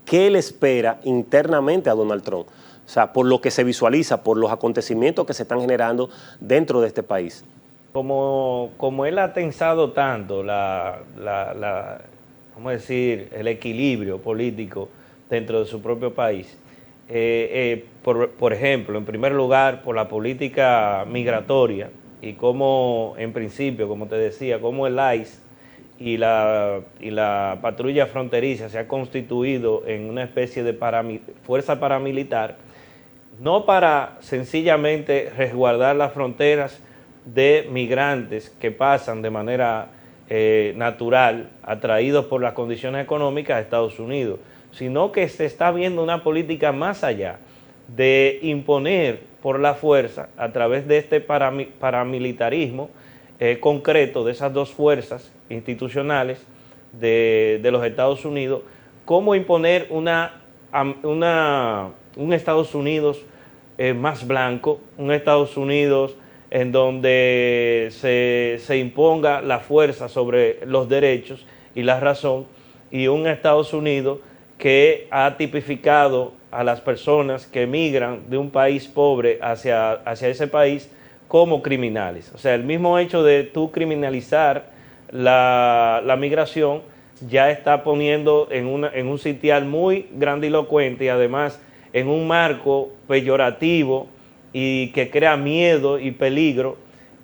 ¿qué le espera internamente a Donald Trump? O sea, por lo que se visualiza, por los acontecimientos que se están generando dentro de este país. Como él ha tensado tanto vamos a decir, el equilibrio político dentro de su propio país, por ejemplo, en primer lugar, por la política migratoria y cómo, en principio, como te decía, cómo el ICE y la patrulla fronteriza se ha constituido en una especie de fuerza paramilitar, no para sencillamente resguardar las fronteras de migrantes que pasan de manera natural, atraídos por las condiciones económicas a Estados Unidos, sino que se está viendo una política más allá de imponer por la fuerza, a través de este paramilitarismo concreto de esas dos fuerzas institucionales de los Estados Unidos, cómo imponer un Estados Unidos más blanco, un Estados Unidos en donde se imponga la fuerza sobre los derechos y la razón, y un Estados Unidos que ha tipificado a las personas que emigran de un país pobre hacia ese país como criminales. O sea, el mismo hecho de tú criminalizar la migración ya está poniendo en un sitial muy grandilocuente y además en un marco peyorativo y que crea miedo y peligro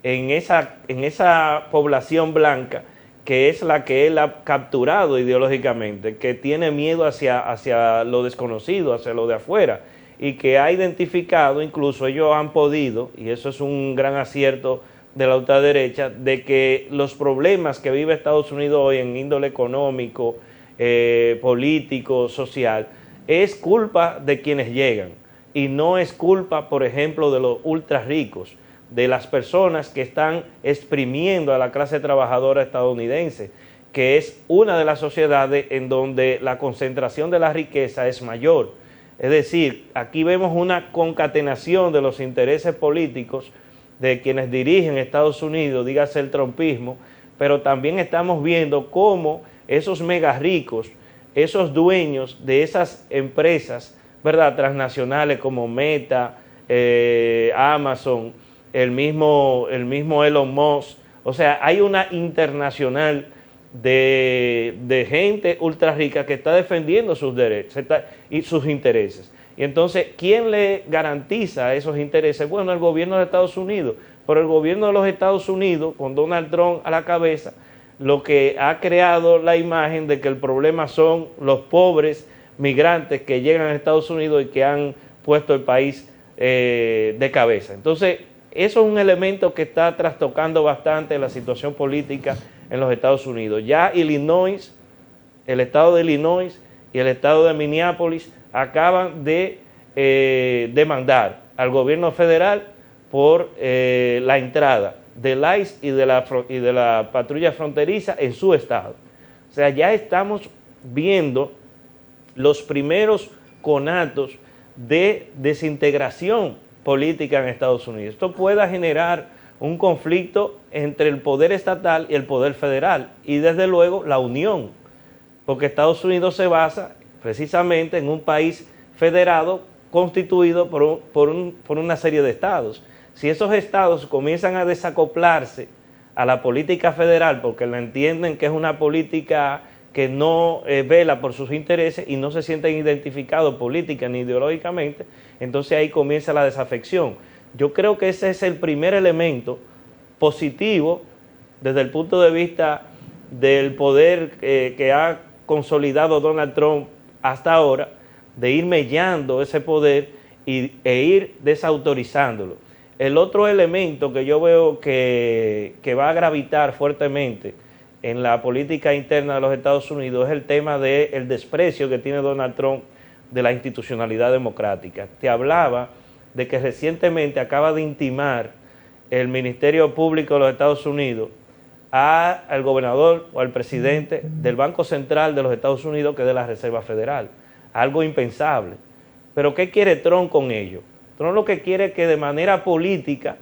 en esa población blanca, que es la que él ha capturado ideológicamente, que tiene miedo hacia lo desconocido, hacia lo de afuera, y que ha identificado, incluso ellos han podido, y eso es un gran acierto de la ultraderecha, de que los problemas que vive Estados Unidos hoy en índole económico, político, social, es culpa de quienes llegan, y no es culpa, por ejemplo, de los ultra ricos, de las personas que están exprimiendo a la clase trabajadora estadounidense, que es una de las sociedades en donde la concentración de la riqueza es mayor. Es decir, aquí vemos una concatenación de los intereses políticos de quienes dirigen Estados Unidos, dígase el trumpismo, pero también estamos viendo cómo esos mega ricos, esos dueños de esas empresas, ¿verdad?, transnacionales como Meta, Amazon, el mismo Elon Musk, o sea, hay una internacional de gente ultra rica que está defendiendo sus derechos y sus intereses. Y entonces, ¿quién le garantiza esos intereses? Bueno, el gobierno de Estados Unidos. Pero el gobierno de los Estados Unidos, con Donald Trump a la cabeza, lo que ha creado la imagen de que el problema son los pobres migrantes que llegan a Estados Unidos y que han puesto el país de cabeza. Entonces, eso es un elemento que está trastocando bastante la situación política en los Estados Unidos. Ya Illinois, el estado de Illinois y el estado de Minneapolis acaban de demandar al gobierno federal por la entrada del ICE y de la patrulla fronteriza en su estado. O sea, ya estamos viendo los primeros conatos de desintegración política en Estados Unidos. Esto pueda generar un conflicto entre el poder estatal y el poder federal y desde luego la unión, porque Estados Unidos se basa precisamente en un país federado constituido por una serie de estados. Si esos estados comienzan a desacoplarse a la política federal porque la entienden que es una política que no vela por sus intereses y no se sienten identificados política ni ideológicamente, entonces ahí comienza la desafección. Yo creo que ese es el primer elemento positivo desde el punto de vista del poder que ha consolidado Donald Trump hasta ahora, de ir mellando ese poder e ir desautorizándolo. El otro elemento que yo veo que va a gravitar fuertemente en la política interna de los Estados Unidos es el tema del desprecio que tiene Donald Trump de la institucionalidad democrática. Te hablaba de que recientemente acaba de intimar el Ministerio Público de los Estados Unidos al gobernador o al presidente del Banco Central de los Estados Unidos, que es de la Reserva Federal. Algo impensable. Pero ¿qué quiere Trump con ello? Trump lo que quiere es que de manera política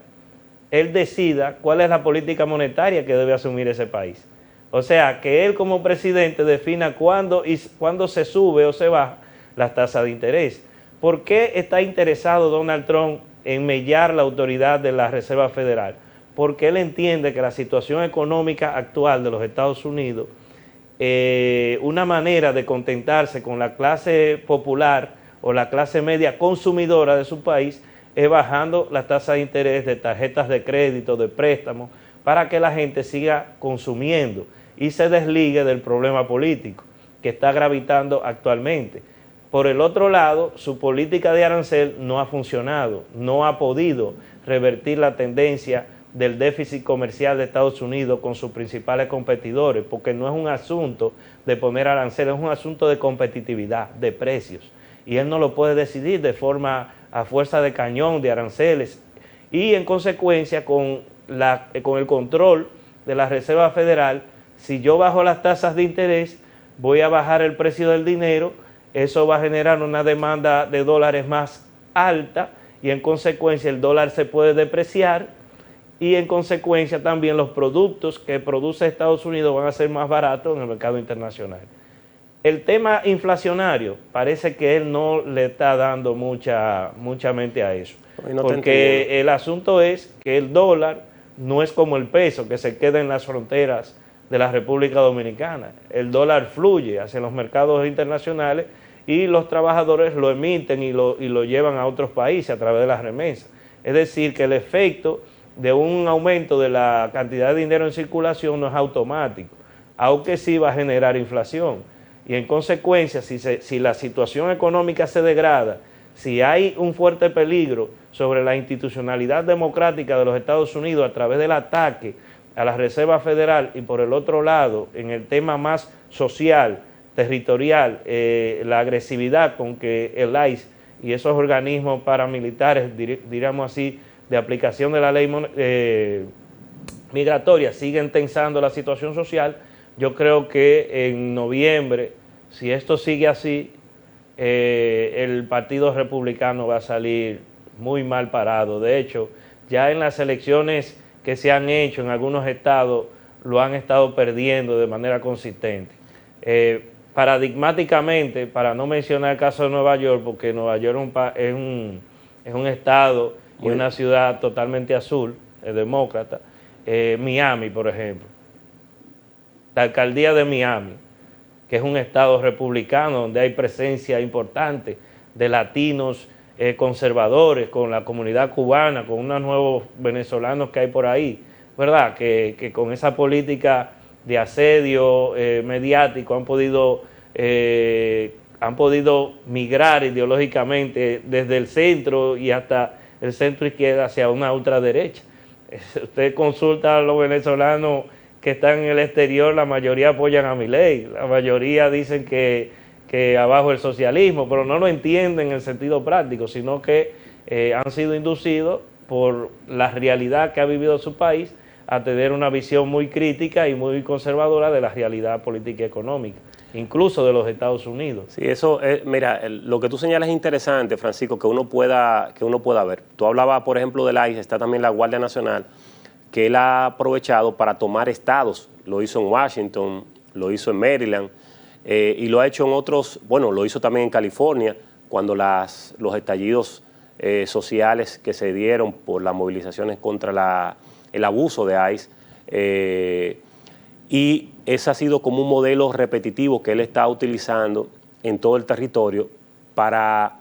él decida cuál es la política monetaria que debe asumir ese país. O sea, que él como presidente defina cuándo se sube o se baja las tasas de interés. ¿Por qué está interesado Donald Trump en mellar la autoridad de la Reserva Federal? Porque él entiende que la situación económica actual de los Estados Unidos, una manera de contentarse con la clase popular o la clase media consumidora de su país es bajando las tasas de interés de tarjetas de crédito, de préstamos, para que la gente siga consumiendo y se desligue del problema político que está gravitando actualmente. Por el otro lado, su política de arancel no ha funcionado, no ha podido revertir la tendencia del déficit comercial de Estados Unidos con sus principales competidores, porque no es un asunto de poner arancel, es un asunto de competitividad, de precios. Y él no lo puede decidir de forma a fuerza de cañón, de aranceles. Y en consecuencia, con el control de la Reserva Federal, si yo bajo las tasas de interés, voy a bajar el precio del dinero, eso va a generar una demanda de dólares más alta y en consecuencia el dólar se puede depreciar y en consecuencia también los productos que produce Estados Unidos van a ser más baratos en el mercado internacional. El tema inflacionario parece que él no le está dando mucha mente a eso, porque el asunto es que el dólar no es como el peso que se queda en las fronteras de la República Dominicana. El dólar fluye hacia los mercados internacionales y los trabajadores lo emiten y lo llevan a otros países a través de las remesas. Es decir, que el efecto de un aumento de la cantidad de dinero en circulación no es automático, aunque sí va a generar inflación. Y en consecuencia, si la situación económica se degrada, si hay un fuerte peligro sobre la institucionalidad democrática de los Estados Unidos a través del ataque a la Reserva Federal y por el otro lado, en el tema más social, territorial, la agresividad con que el ICE y esos organismos paramilitares, diríamos así, de aplicación de la ley migratoria siguen tensando la situación social, yo creo que en noviembre, si esto sigue así, el Partido Republicano va a salir muy mal parado. De hecho, ya en las elecciones que se han hecho en algunos estados, lo han estado perdiendo de manera consistente. Paradigmáticamente, para no mencionar el caso de Nueva York, porque Nueva York es un estado y una ciudad totalmente azul, demócrata, Miami, por ejemplo. La alcaldía de Miami, que es un estado republicano donde hay presencia importante de latinos conservadores, con la comunidad cubana, con unos nuevos venezolanos que hay por ahí, ¿verdad? Que con esa política de asedio mediático han podido migrar ideológicamente desde el centro y hasta el centro izquierda hacia una ultraderecha. Usted consulta a los venezolanos que están en el exterior, la mayoría apoyan a Milei, la mayoría dicen que abajo el socialismo, pero no lo entienden en el sentido práctico, sino que han sido inducidos por la realidad que ha vivido su país a tener una visión muy crítica y muy conservadora de la realidad política y económica, incluso de los Estados Unidos. Sí, eso, mira, lo que tú señalas es interesante, Francisco, que uno pueda ver. Tú hablabas, por ejemplo, del ICE, está también la Guardia Nacional, que él ha aprovechado para tomar estados. Lo hizo en Washington, lo hizo en Maryland, y lo ha hecho en otros, bueno, lo hizo también en California, cuando los estallidos sociales que se dieron por las movilizaciones contra el abuso de ICE, y ese ha sido como un modelo repetitivo que él está utilizando en todo el territorio para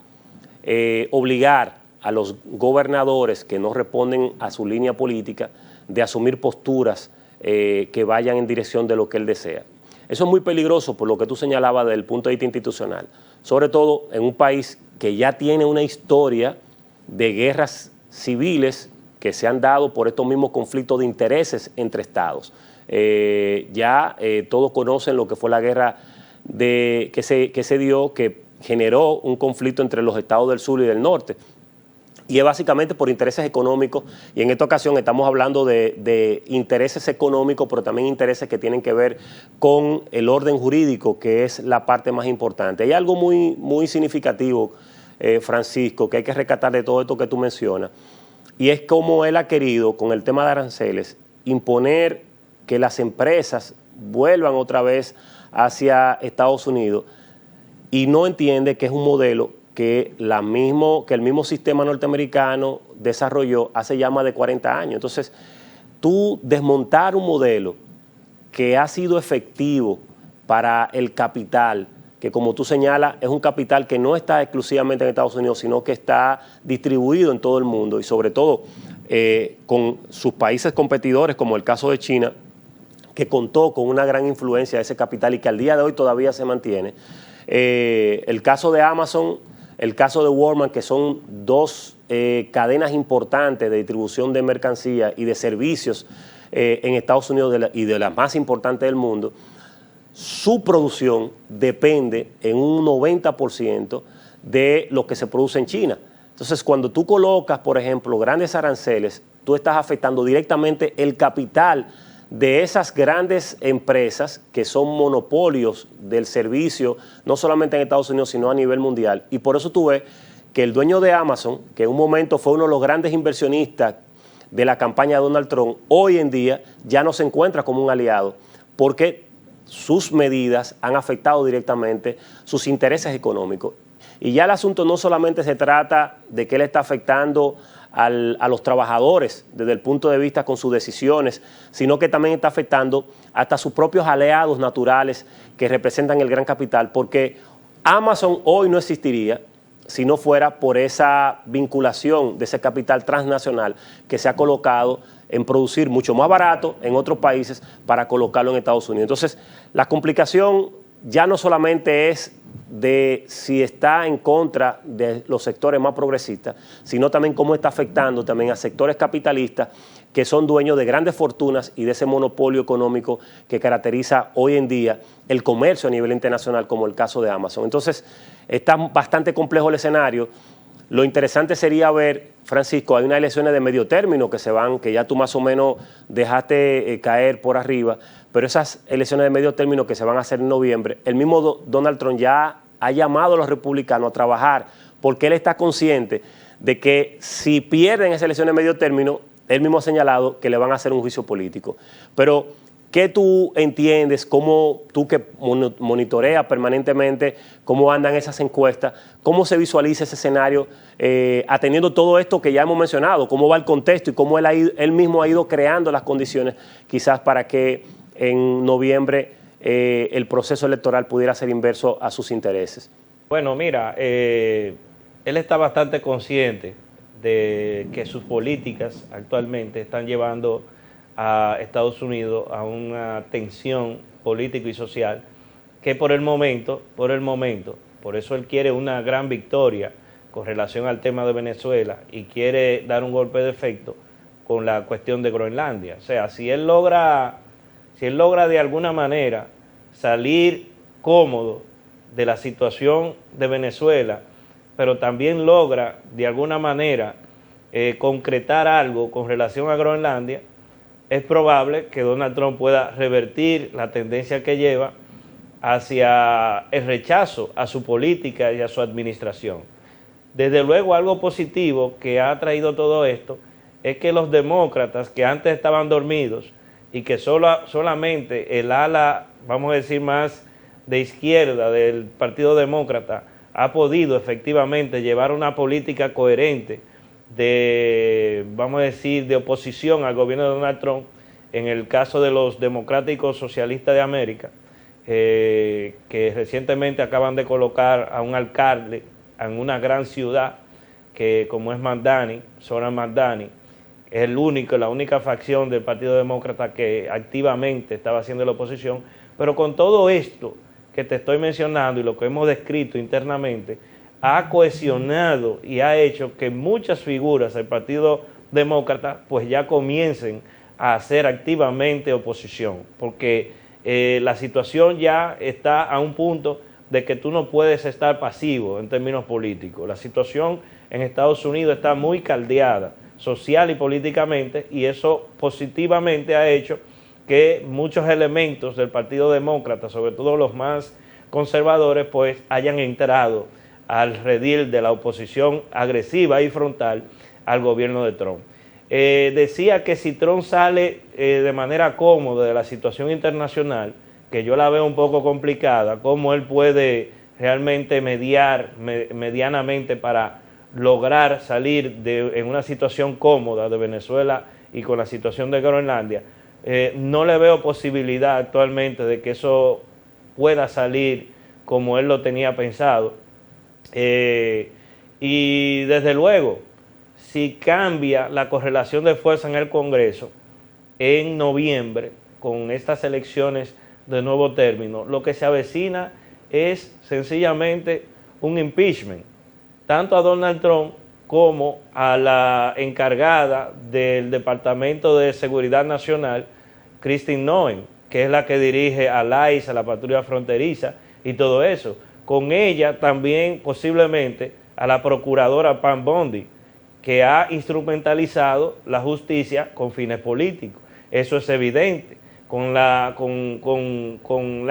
obligar a los gobernadores que no responden a su línea política de asumir posturas que vayan en dirección de lo que él desea. Eso es muy peligroso por lo que tú señalabas desde el punto de vista institucional, sobre todo en un país que ya tiene una historia de guerras civiles que se han dado por estos mismos conflictos de intereses entre estados. Todos conocen lo que fue la guerra que se dio, que generó un conflicto entre los estados del sur y del norte. Y es básicamente por intereses económicos, y en esta ocasión estamos hablando de intereses económicos, pero también intereses que tienen que ver con el orden jurídico, que es la parte más importante. Hay algo muy significativo Francisco, que hay que rescatar de todo esto que tú mencionas, y es cómo él ha querido, con el tema de aranceles, imponer que las empresas vuelvan otra vez hacia Estados Unidos, y no entiende que es un modelo que el mismo sistema norteamericano desarrolló hace ya más de 40 años. Entonces, tú desmontar un modelo que ha sido efectivo para el capital, que como tú señalas, es un capital que no está exclusivamente en Estados Unidos, sino que está distribuido en todo el mundo, y sobre todo con sus países competidores, como el caso de China, que contó con una gran influencia de ese capital y que al día de hoy todavía se mantiene. El caso de Amazon, el caso de Walmart, que son dos cadenas importantes de distribución de mercancías y de servicios en Estados Unidos y de las más importantes del mundo, su producción depende en un 90% de lo que se produce en China. Entonces, cuando tú colocas, por ejemplo, grandes aranceles, tú estás afectando directamente el capital de esas grandes empresas que son monopolios del servicio, no solamente en Estados Unidos, sino a nivel mundial. Y por eso tú ves que el dueño de Amazon, que en un momento fue uno de los grandes inversionistas de la campaña de Donald Trump, hoy en día ya no se encuentra como un aliado, porque sus medidas han afectado directamente sus intereses económicos. Y ya el asunto no solamente se trata de que él está afectando a los trabajadores desde el punto de vista con sus decisiones, sino que también está afectando hasta sus propios aliados naturales que representan el gran capital, porque Amazon hoy no existiría si no fuera por esa vinculación de ese capital transnacional que se ha colocado en producir mucho más barato en otros países para colocarlo en Estados Unidos. Entonces, la complicación ya no solamente es de si está en contra de los sectores más progresistas, sino también cómo está afectando también a sectores capitalistas que son dueños de grandes fortunas y de ese monopolio económico que caracteriza hoy en día el comercio a nivel internacional, como el caso de Amazon. Entonces, está bastante complejo el escenario. Lo interesante sería ver, Francisco, hay unas elecciones de medio término que se van, que ya tú más o menos dejaste caer por arriba, pero esas elecciones de medio término que se van a hacer en noviembre, el mismo Donald Trump ya ha llamado a los republicanos a trabajar, porque él está consciente de que si pierden esas elecciones de medio término, él mismo ha señalado que le van a hacer un juicio político. Pero, ¿qué tú entiendes, cómo tú que monitoreas permanentemente cómo andan esas encuestas, cómo se visualiza ese escenario, atendiendo todo esto que ya hemos mencionado, cómo va el contexto y cómo él mismo ha ido creando las condiciones quizás para que en noviembre el proceso electoral pudiera ser inverso a sus intereses? Bueno, mira, él está bastante consciente de que sus políticas actualmente están llevando a Estados Unidos a una tensión político y social que por el momento, por eso él quiere una gran victoria con relación al tema de Venezuela y quiere dar un golpe de efecto con la cuestión de Groenlandia. O sea, si él logra de alguna manera salir cómodo de la situación de Venezuela, pero también logra de alguna manera concretar algo con relación a Groenlandia, es probable que Donald Trump pueda revertir la tendencia que lleva hacia el rechazo a su política y a su administración. Desde luego, algo positivo que ha traído todo esto es que los demócratas que antes estaban dormidos y que solamente el ala, vamos a decir, más de izquierda del Partido Demócrata ha podido efectivamente llevar una política coherente de, vamos a decir, de oposición al gobierno de Donald Trump, en el caso de los democráticos socialistas de América, que recientemente acaban de colocar a un alcalde en una gran ciudad, que como es Mamdani, Zohran Mamdani, es la única facción del Partido Demócrata que activamente estaba haciendo la oposición. Pero con todo esto que te estoy mencionando y lo que hemos descrito internamente, ha cohesionado y ha hecho que muchas figuras del Partido Demócrata pues ya comiencen a hacer activamente oposición, porque la situación ya está a un punto de que tú no puedes estar pasivo en términos políticos. La situación en Estados Unidos está muy caldeada, social y políticamente, y eso positivamente ha hecho que muchos elementos del Partido Demócrata, sobre todo los más conservadores, pues hayan entrado al redil de la oposición agresiva y frontal al gobierno de Trump. Decía que si Trump sale de manera cómoda de la situación internacional, que yo la veo un poco complicada, cómo él puede realmente mediar medianamente para lograr salir en una situación cómoda de Venezuela y con la situación de Groenlandia, no le veo posibilidad actualmente de que eso pueda salir como él lo tenía pensado. Y desde luego, si cambia la correlación de fuerza en el Congreso en noviembre, con estas elecciones de nuevo término, lo que se avecina es sencillamente un impeachment, tanto a Donald Trump como a la encargada del Departamento de Seguridad Nacional, Kristi Noem, que es la que dirige a ICE, a la patrulla fronteriza y todo eso. Con ella también posiblemente a la procuradora Pam Bondi, que ha instrumentalizado la justicia con fines políticos. Eso es evidente, con la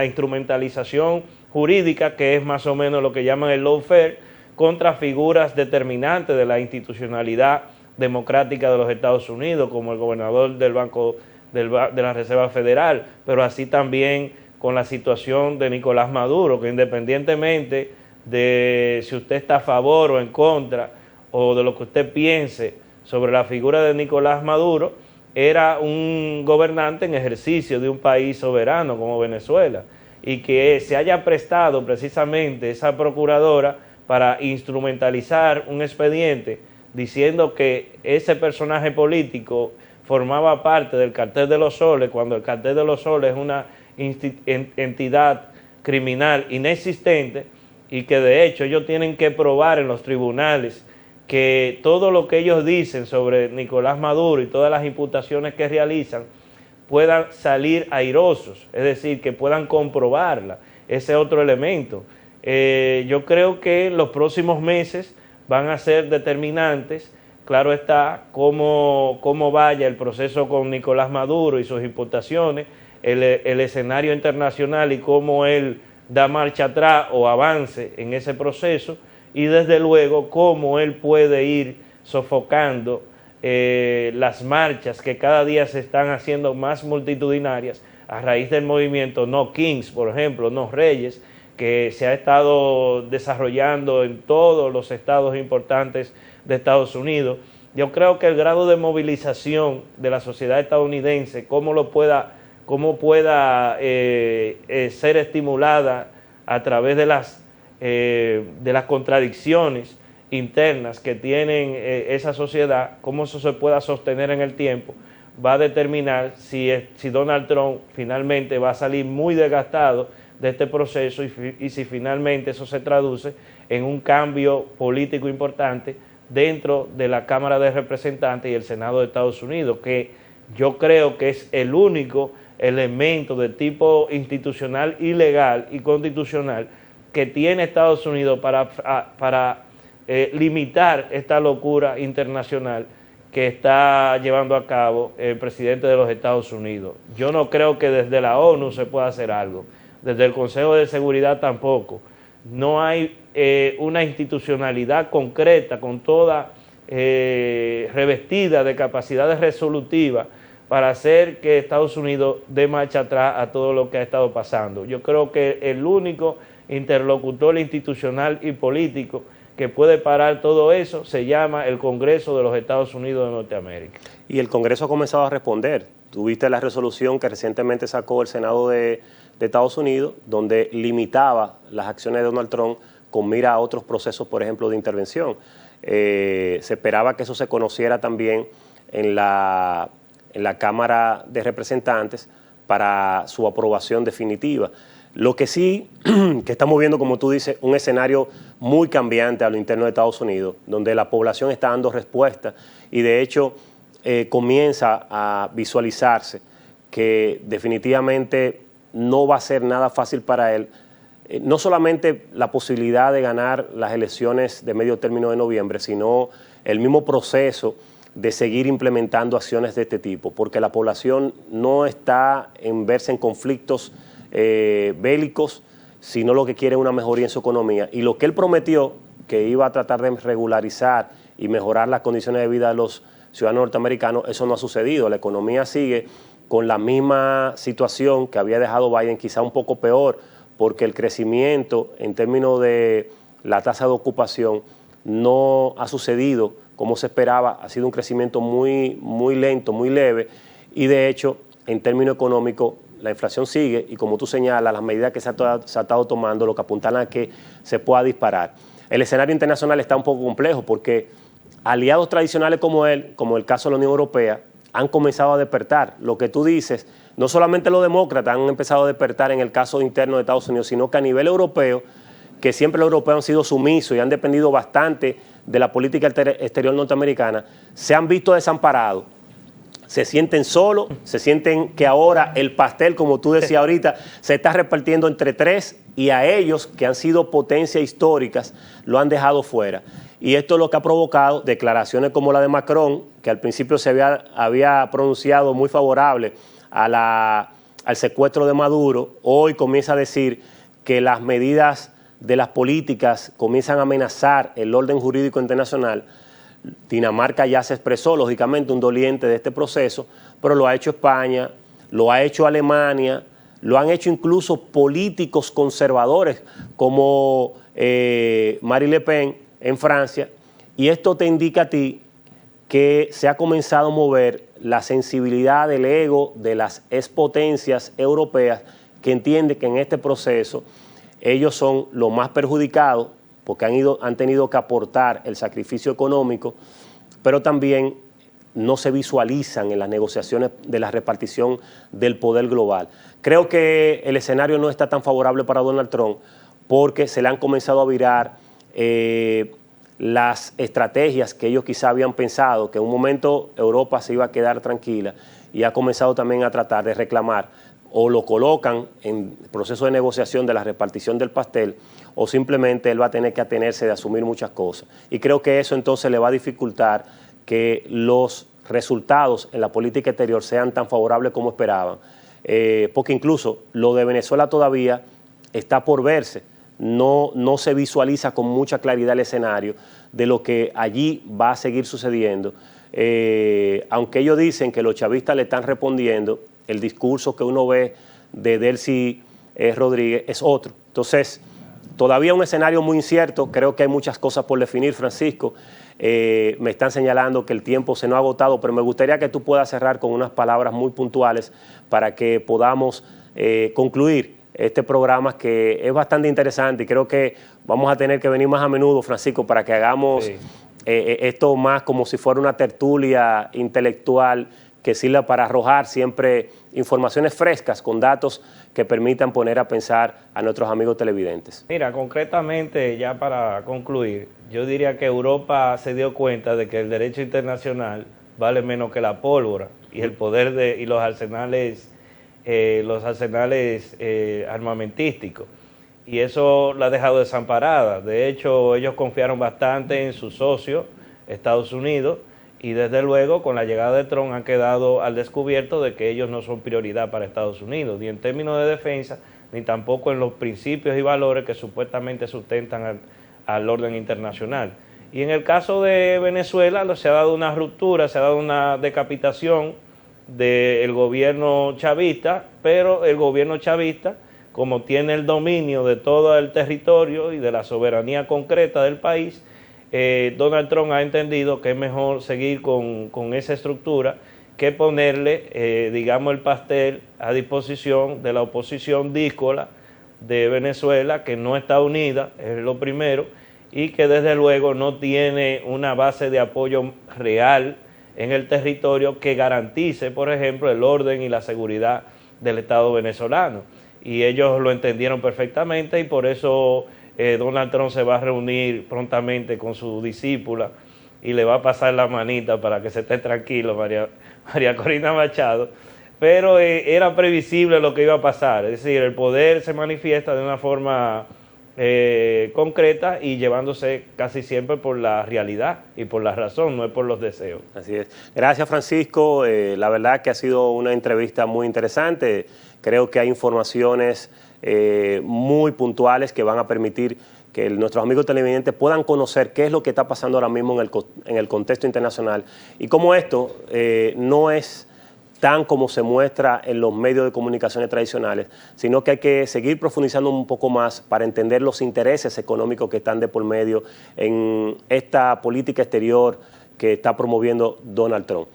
instrumentalización jurídica, que es más o menos lo que llaman el lawfare, contra figuras determinantes de la institucionalidad democrática de los Estados Unidos, como el gobernador del Banco de la Reserva Federal, pero así también con la situación de Nicolás Maduro, que independientemente de si usted está a favor o en contra, o de lo que usted piense sobre la figura de Nicolás Maduro, era un gobernante en ejercicio de un país soberano como Venezuela, y que se haya prestado precisamente esa procuradora para instrumentalizar un expediente diciendo que ese personaje político formaba parte del Cartel de los Soles, cuando el Cartel de los Soles es una entidad criminal inexistente, y que de hecho ellos tienen que probar en los tribunales que todo lo que ellos dicen sobre Nicolás Maduro y todas las imputaciones que realizan puedan salir airosos, es decir, que puedan comprobarla. Ese otro elemento. Yo creo que los próximos meses van a ser determinantes, claro está, cómo vaya el proceso con Nicolás Maduro y sus imputaciones, el escenario internacional y cómo él da marcha atrás o avance en ese proceso, y desde luego cómo él puede ir sofocando las marchas que cada día se están haciendo más multitudinarias a raíz del movimiento No Kings, por ejemplo, No Reyes, que se ha estado desarrollando en todos los estados importantes de Estados Unidos. Yo creo que el grado de movilización de la sociedad estadounidense, cómo pueda ser estimulada a través de las contradicciones internas que tienen esa sociedad, cómo eso se pueda sostener en el tiempo, va a determinar si Donald Trump finalmente va a salir muy desgastado de este proceso y si finalmente eso se traduce en un cambio político importante dentro de la Cámara de Representantes y el Senado de Estados Unidos, que yo creo que es el único elemento de tipo institucional y legal y constitucional que tiene Estados Unidos para limitar esta locura internacional que está llevando a cabo el presidente de los Estados Unidos. Yo no creo que desde la ONU se pueda hacer algo, desde el Consejo de Seguridad tampoco. No hay una institucionalidad concreta con toda revestida de capacidades resolutivas para hacer que Estados Unidos dé marcha atrás a todo lo que ha estado pasando. Yo creo que el único interlocutor institucional y político que puede parar todo eso se llama el Congreso de los Estados Unidos de Norteamérica. Y el Congreso ha comenzado a responder. Tuviste la resolución que recientemente sacó el Senado de Estados Unidos, donde limitaba las acciones de Donald Trump con mira a otros procesos, por ejemplo, de intervención. Se esperaba que eso se conociera también en la Cámara de Representantes para su aprobación definitiva. Lo que sí, que estamos viendo, como tú dices, un escenario muy cambiante a lo interno de Estados Unidos, donde la población está dando respuesta y de hecho comienza a visualizarse que definitivamente no va a ser nada fácil para él, no solamente la posibilidad de ganar las elecciones de medio término de noviembre, sino el mismo proceso de seguir implementando acciones de este tipo, porque la población no está en verse en conflictos bélicos, sino lo que quiere es una mejoría en su economía. Y lo que él prometió, que iba a tratar de regularizar y mejorar las condiciones de vida de los ciudadanos norteamericanos, eso no ha sucedido. La economía sigue con la misma situación que había dejado Biden, quizá un poco peor, porque el crecimiento en términos de la tasa de ocupación no ha sucedido como se esperaba, ha sido un crecimiento muy lento, muy leve, y de hecho, en términos económicos, la inflación sigue y como tú señalas, las medidas que se ha estado tomando lo que apuntan a que se pueda disparar. El escenario internacional está un poco complejo porque aliados tradicionales como él, como el caso de la Unión Europea, han comenzado a despertar. Lo que tú dices, no solamente los demócratas han empezado a despertar en el caso interno de Estados Unidos, sino que a nivel europeo, que siempre los europeos han sido sumisos y han dependido bastante de la política exterior norteamericana, se han visto desamparados, se sienten solos, se sienten que ahora el pastel, como tú decías ahorita, se está repartiendo entre tres y a ellos, que han sido potencias históricas, lo han dejado fuera. Y esto es lo que ha provocado declaraciones como la de Macron, que al principio se había pronunciado muy favorable al secuestro de Maduro, hoy comienza a decir que las medidas de las políticas comienzan a amenazar el orden jurídico internacional. Dinamarca ya se expresó, lógicamente, un doliente de este proceso, pero lo ha hecho España, lo ha hecho Alemania, lo han hecho incluso políticos conservadores como Marine Le Pen en Francia, y esto te indica a ti que se ha comenzado a mover la sensibilidad del ego de las expotencias europeas que entienden que en este proceso ellos son los más perjudicados porque han tenido que aportar el sacrificio económico, pero también no se visualizan en las negociaciones de la repartición del poder global. Creo que el escenario no está tan favorable para Donald Trump porque se le han comenzado a virar las estrategias que ellos quizá habían pensado, que en un momento Europa se iba a quedar tranquila, y ha comenzado también a tratar de reclamar, o lo colocan en proceso de negociación de la repartición del pastel, o simplemente él va a tener que atenerse de asumir muchas cosas. Y creo que eso entonces le va a dificultar que los resultados en la política exterior sean tan favorables como esperaban, porque incluso lo de Venezuela todavía está por verse. No se visualiza con mucha claridad el escenario de lo que allí va a seguir sucediendo. Aunque ellos dicen que los chavistas le están respondiendo, el discurso que uno ve de Delcy Rodríguez es otro. Entonces, todavía un escenario muy incierto, creo que hay muchas cosas por definir, Francisco. Me están señalando que el tiempo se nos ha agotado, pero me gustaría que tú puedas cerrar con unas palabras muy puntuales para que podamos concluir este programa, que es bastante interesante, y creo que vamos a tener que venir más a menudo, Francisco, para que hagamos esto más como si fuera una tertulia intelectual que sirva para arrojar siempre informaciones frescas con datos que permitan poner a pensar a nuestros amigos televidentes. Mira, concretamente, ya para concluir, yo diría que Europa se dio cuenta de que el derecho internacional vale menos que la pólvora y el poder y los arsenales armamentísticos, y eso la ha dejado desamparada. De hecho, ellos confiaron bastante en su socio, Estados Unidos, y desde luego con la llegada de Trump han quedado al descubierto de que ellos no son prioridad para Estados Unidos, ni en términos de defensa, ni tampoco en los principios y valores que supuestamente sustentan al orden internacional. Y en el caso de Venezuela se ha dado una ruptura, se ha dado una decapitación del gobierno chavista, pero el gobierno chavista, como tiene el dominio de todo el territorio y de la soberanía concreta del país, Donald Trump ha entendido que es mejor seguir con esa estructura que ponerle, digamos, el pastel a disposición de la oposición díscola de Venezuela, que no está unida, es lo primero, y que desde luego no tiene una base de apoyo real en el territorio que garantice, por ejemplo, el orden y la seguridad del Estado venezolano. Y ellos lo entendieron perfectamente, y por eso Donald Trump se va a reunir prontamente con su discípula y le va a pasar la manita para que se esté tranquilo, María Corina Machado. Pero era previsible lo que iba a pasar, es decir, el poder se manifiesta de una forma concreta y llevándose casi siempre por la realidad y por la razón, no es por los deseos. Así es. Gracias, Francisco. La verdad que ha sido una entrevista muy interesante. Creo que hay informaciones muy puntuales que van a permitir que nuestros amigos televidentes puedan conocer qué es lo que está pasando ahora mismo en el contexto internacional y cómo esto no es tan como se muestra en los medios de comunicaciones tradicionales, sino que hay que seguir profundizando un poco más para entender los intereses económicos que están de por medio en esta política exterior que está promoviendo Donald Trump.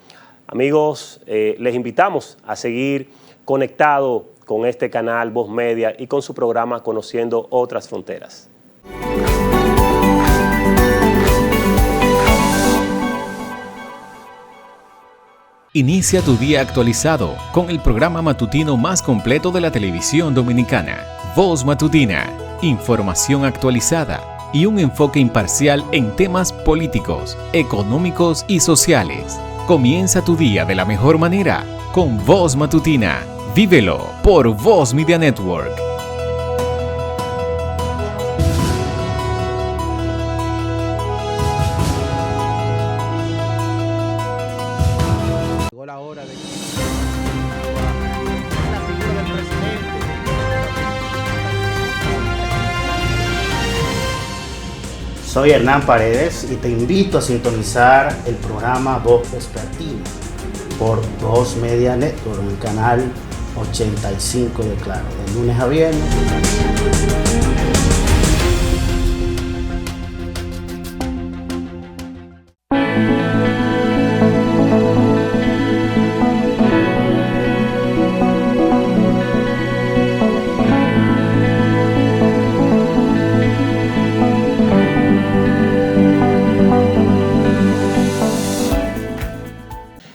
Amigos, les invitamos a seguir conectados con este canal Voz Media y con su programa Conociendo Otras Fronteras. Inicia tu día actualizado con el programa matutino más completo de la televisión dominicana, Voz Matutina, información actualizada y un enfoque imparcial en temas políticos, económicos y sociales. Comienza tu día de la mejor manera con Voz Matutina. Vívelo por Voz Media Network. Llegó la hora de la figura del presidente. Soy Hernán Paredes y te invito a sintonizar el programa Voz Vespertina por Voz Media Network en el canal 85 de Claro, de lunes a viernes.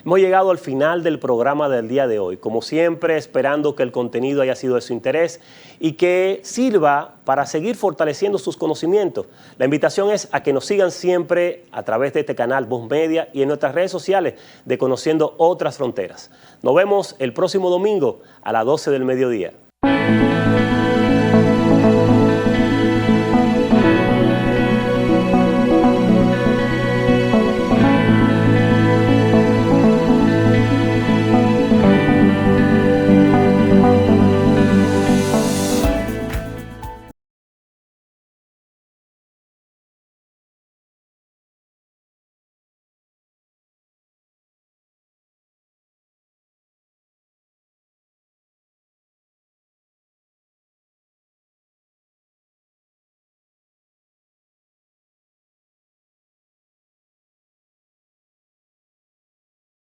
Hemos llegado al final del programa del día de hoy, como siempre esperando que el contenido haya sido de su interés y que sirva para seguir fortaleciendo sus conocimientos. La invitación es a que nos sigan siempre a través de este canal Voz Media y en nuestras redes sociales de Conociendo Otras Fronteras. Nos vemos el próximo domingo a las 12 del mediodía.